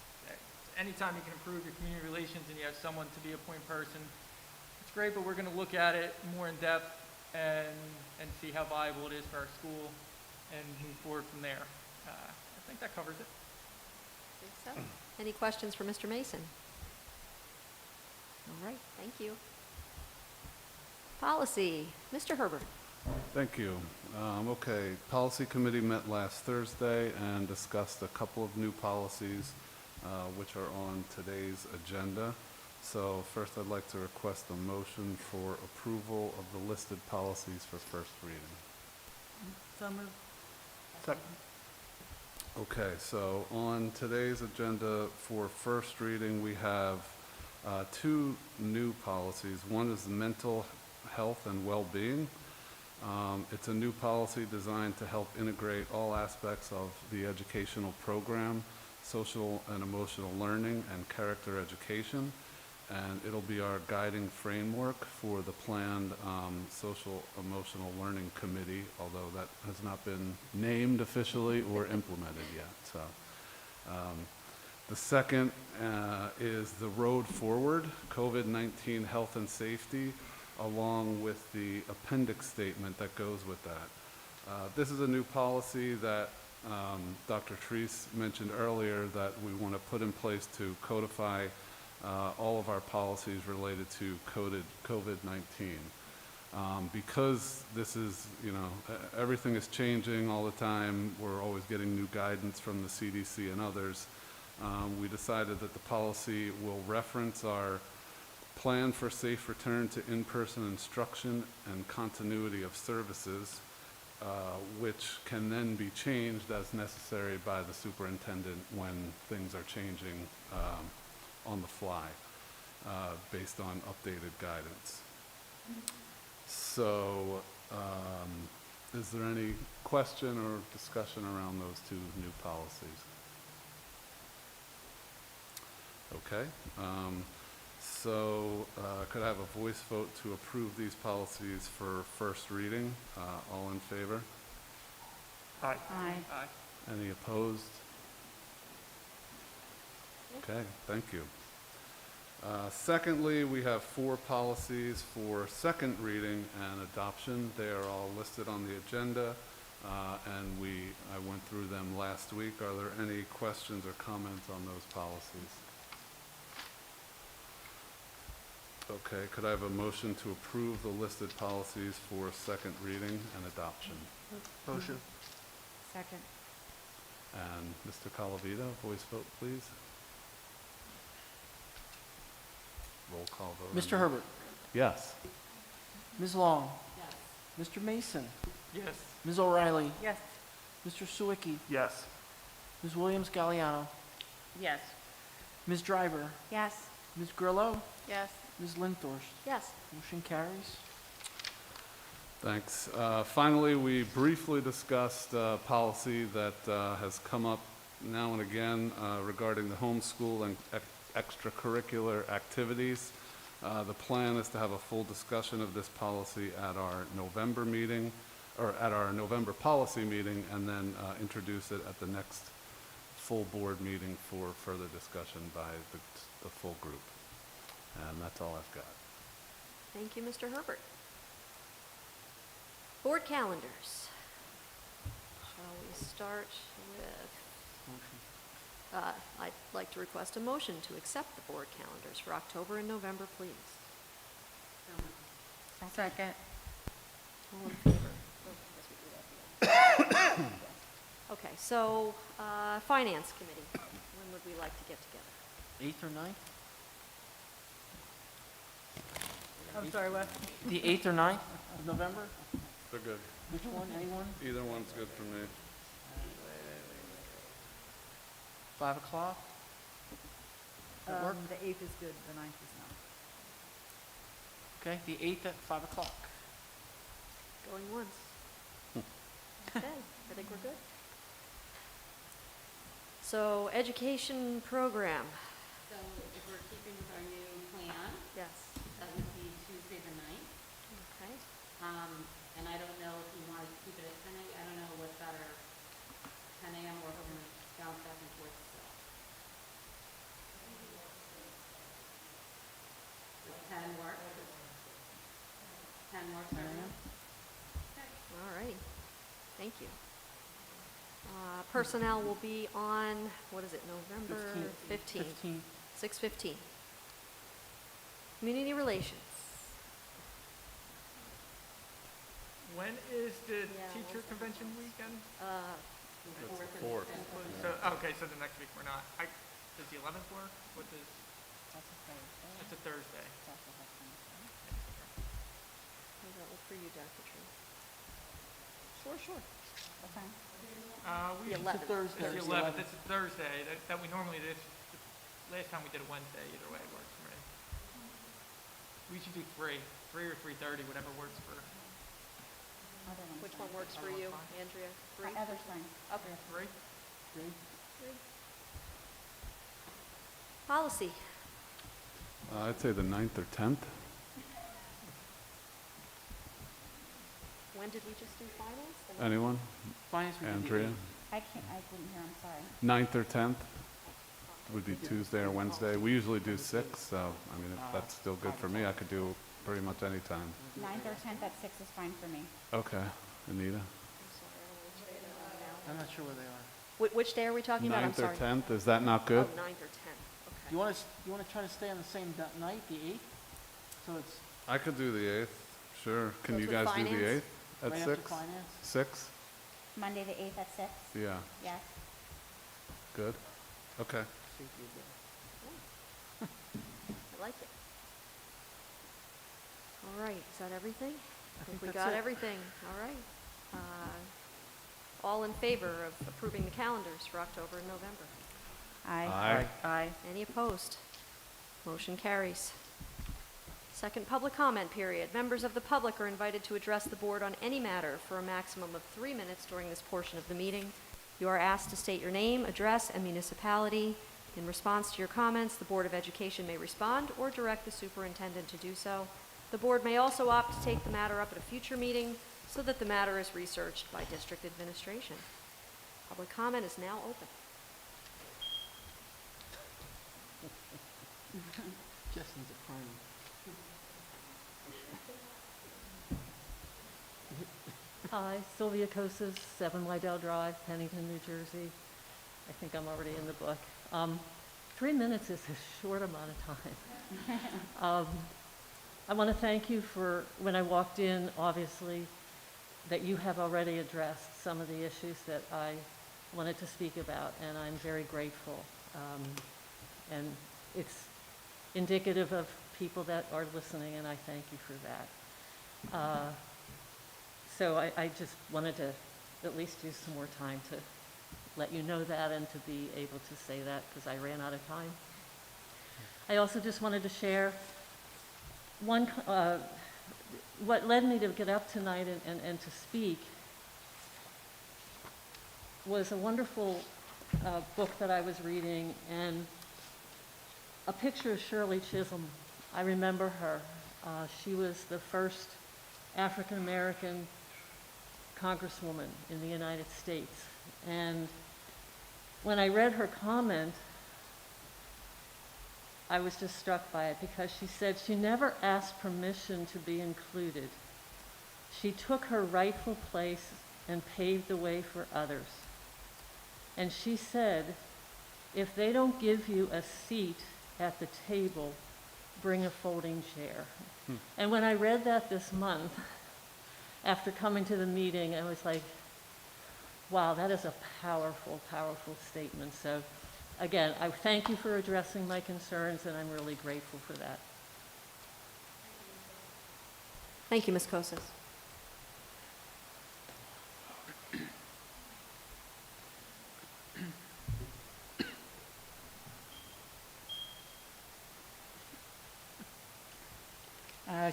anytime you can improve your community relations and you have someone to be a point person, it's great, but we're going to look at it more in depth and see how viable it is for our school and move forward from there. I think that covers it. I think so. Any questions for Mr. Mason? All right, thank you. Policy, Mr. Herbert. Thank you. Okay, Policy Committee met last Thursday and discussed a couple of new policies which are on today's agenda. So first I'd like to request a motion for approval of the listed policies for first reading. So moved. Second. Okay, so on today's agenda for first reading, we have two new policies. One is mental health and well-being. It's a new policy designed to help integrate all aspects of the educational program, social and emotional learning, and character education. And it'll be our guiding framework for the planned Social Emotional Learning Committee, although that has not been named officially or implemented yet. So, the second is the road forward, COVID-19 health and safety, along with the appendix statement that goes with that. This is a new policy that Dr. Treese mentioned earlier that we want to put in place to codify all of our policies related to COVID-19. Because this is, everything is changing all the time, we're always getting new guidance from the CDC and others. We decided that the policy will reference our plan for safe return to in-person instruction and continuity of services, which can then be changed as necessary by the superintendent when things are changing on the fly, based on updated guidance. So, is there any question or discussion around those two new policies? Okay. Could I have a voice vote to approve these policies for first reading? All in favor? Aye. Aye. Aye. Any opposed? Okay, thank you. Secondly, we have 4 policies for second reading and adoption. They are all listed on the agenda, and I went through them last week. Are there any questions or comments on those policies? Okay, could I have a motion to approve the listed policies for second reading and adoption? Motion. Second. And Mr. Calavita, voice vote, please. Roll call vote. Mr. Herbert? Yes. Ms. Long? Yes. Mr. Mason? Yes. Ms. O'Reilly? Yes. Mr. Sawicki? Yes. Ms. Williams-Galliano? Yes. Ms. Driver? Yes. Ms. Grillo? Yes. Ms. Linthorst? Yes. Motion carries. Thanks. Finally, we briefly discussed a policy that has come up now and again regarding the homeschool and extracurricular activities. The plan is to have a full discussion of this policy at our November meeting, or at our November policy meeting, and then introduce it at the next full board meeting for further discussion by the full group. And that's all I've got. Thank you, Mr. Herbert. Board calendars. Shall we start with, I'd like to request a motion to accept the board calendars for October and November, please. Second. All in favor? Okay, so, Finance Committee, when would we like to get together? 8th or 9th? I'm sorry, what? The 8th or 9th of November? They're good. Which one, anyone? Either one's good for me. 5 o'clock? That work? The 8th is good, the 9th is not. Okay, the 8th at 5 o'clock. Going once. Okay, I think we're good. So, Education Program, So if we're keeping with our new plan, yes. that would be Tuesday the 9th. Okay. And I don't know if you want to keep it at 10 a.m. I don't know what's better, 10 a.m. or if we're going to bounce back and forth still. Does 10 work? 10 works for everyone? All righty. Thank you. Personnel will be on, what is it, November 15th? 6:15. Community Relations. When is the Yeah, teacher what's that? convention weekend? Fourth. So, okay, so the next week we're not. Does the 11th work? What does? That's a Thursday. It's a Thursday. That's a Thursday. How does that look for you, Dr. Tree? Sure. What time? We The usually- 11th. Thursday. It's the 11th. It's a Thursday. That we normally did. Last time we did a Wednesday. Either way works for me. We should do 3 or 3:30, whatever works for. Which one works for you, Andrea? 3? Other's fine. Okay. 3? 3. Policy. I'd say the 9th or 10th. When did we just do finance? Anyone? Finance we did the Andrea? 8th. I didn't hear, I'm sorry. 9th or 10th would be Tuesday or Wednesday. We usually do 6, so, I mean, if that's still good for me, I could do pretty much any time. 9th or 10th at 6 is fine for me. Okay. Anita? I'm not sure where they are. Which day are we talking about? I'm 9th or sorry. 10th, is that not good? Oh, 9th or 10th. Okay. You want to try to stay on the same night, the 8th? So it's I could do the 8th, sure. Can Goes you with guys do the finance? 8th at right after 6? finance? 6? Monday, the 8th at 6? Yeah, Yes. good. Okay. Safety again. I like it. All right, is that everything? I think we that's got it. everything. All right. All in favor of approving the calendars for October and November? Aye. Aye. Any opposed? Motion carries. Second public comment period. Members of the public are invited to address the board on any matter for a maximum of 3 minutes during this portion of the meeting. You are asked to state your name, address, and municipality. In response to your comments, the Board of Education may respond or direct the superintendent to do so. The board may also opt to take the matter up at a future meeting so that the matter is researched by district administration. Public comment is now open. Justin's a crime. Hi, Sylvia Kosas, 7 Lydell Drive, Pennington, New Jersey. I think I'm already in the book. 3 minutes is a short amount of time. I want to thank you for, when I walked in, obviously, that you have already addressed some of the issues that I wanted to speak about, and I'm very grateful. And it's indicative of people that are listening, and I thank you for that. So I just wanted to at least use some more time to let you know that and to be able to say that because I ran out of time. I also just wanted to share what led me to get up tonight and to speak was a wonderful book that I was reading and a picture of Shirley Chisholm. I remember her. She was the first African-American congresswoman in the United States. And when I read her comment, I was just struck by it because she said she never asked permission to be included. She took her rightful place and paved the way for others. And she said, if they don't give you a seat at the table, bring a folding chair. And when I read that this month, after coming to the meeting, I was like, wow, that is a powerful, powerful statement. So again, I thank you for addressing my concerns, and I'm really grateful for that. Thank you, Ms. Kosas.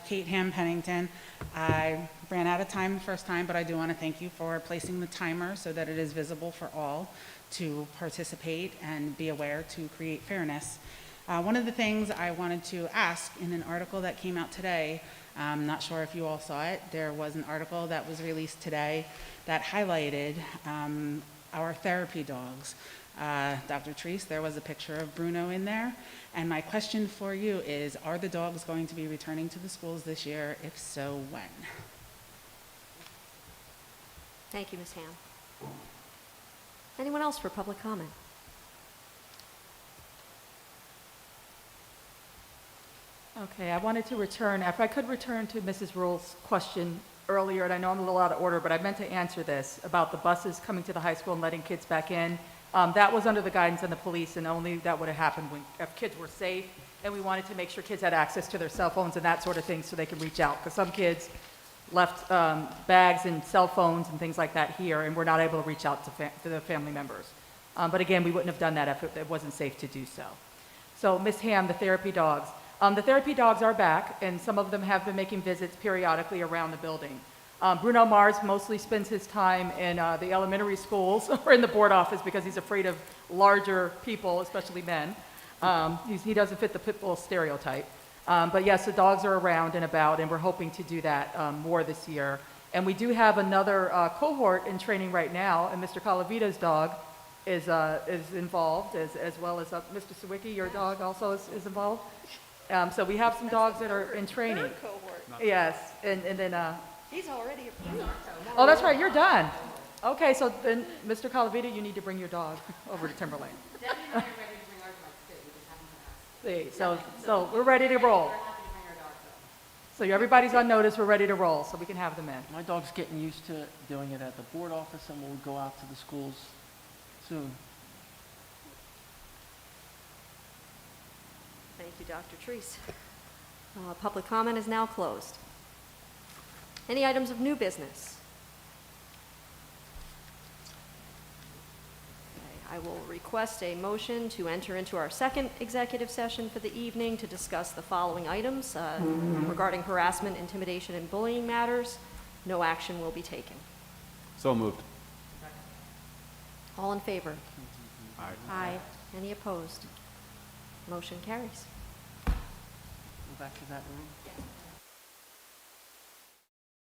Kate Ham, Pennington. I ran out of time the first time, but I do want to thank you for placing the timer so that it is visible for all to participate and be aware to create fairness. One of the things I wanted to ask in an article that came out today, I'm not sure if you all saw it, there was an article that was released today that highlighted our therapy dogs. Dr. Treese, there was a picture of Bruno in there. And my question for you is, are the dogs going to be returning to the schools this year? If so, when? Thank you, Ms. Ham. Anyone else for public comment? Okay, I wanted to return, if I could return to Mrs. Rule's question earlier, and I know I'm a little out of order, but I meant to answer this about the buses coming to the high school and letting kids back in. That was under the guidance of the police, and only that would have happened if kids were safe, and we wanted to make sure kids had access to their cell phones and that sort of thing so they could reach out, because some kids left bags and cell phones and things like that here, and we're not able to reach out to the family members. But again, we wouldn't have done that if it wasn't safe to do so. So, Ms. Ham, the therapy dogs. The therapy dogs are back, and some of them have been making visits periodically around the building. Bruno Mars mostly spends his time in the elementary schools or in the board office because he's afraid of larger people, especially men. He doesn't fit the pit bull stereotype. But yes, the dogs are around and about, and we're hoping to do that more this year. And we do have another cohort in training right now, and Mr. Calavita's dog is involved, as well as Mr. Sawicki, your dog also is involved. So we have some dogs that are in training. Third cohort. Yes, and then... He's already approved. Oh, that's right, you're done. Okay, so then, Mr. Calavita, you need to bring your dog over to Timberlane. See, so we're ready to roll. So everybody's on notice, we're ready to roll, so we can have them in. My dog's getting used to doing it at the board office, and we'll go out to the schools soon. Thank you, Dr. Treese. Public comment is now closed. Any items of new business? Okay, I will request a motion to enter into our second executive session for the evening to discuss the following items regarding harassment, intimidation, and bullying matters. No action will be taken. So moved. All in favor? Aye. Aye. Any opposed? Motion carries. Go back to that room.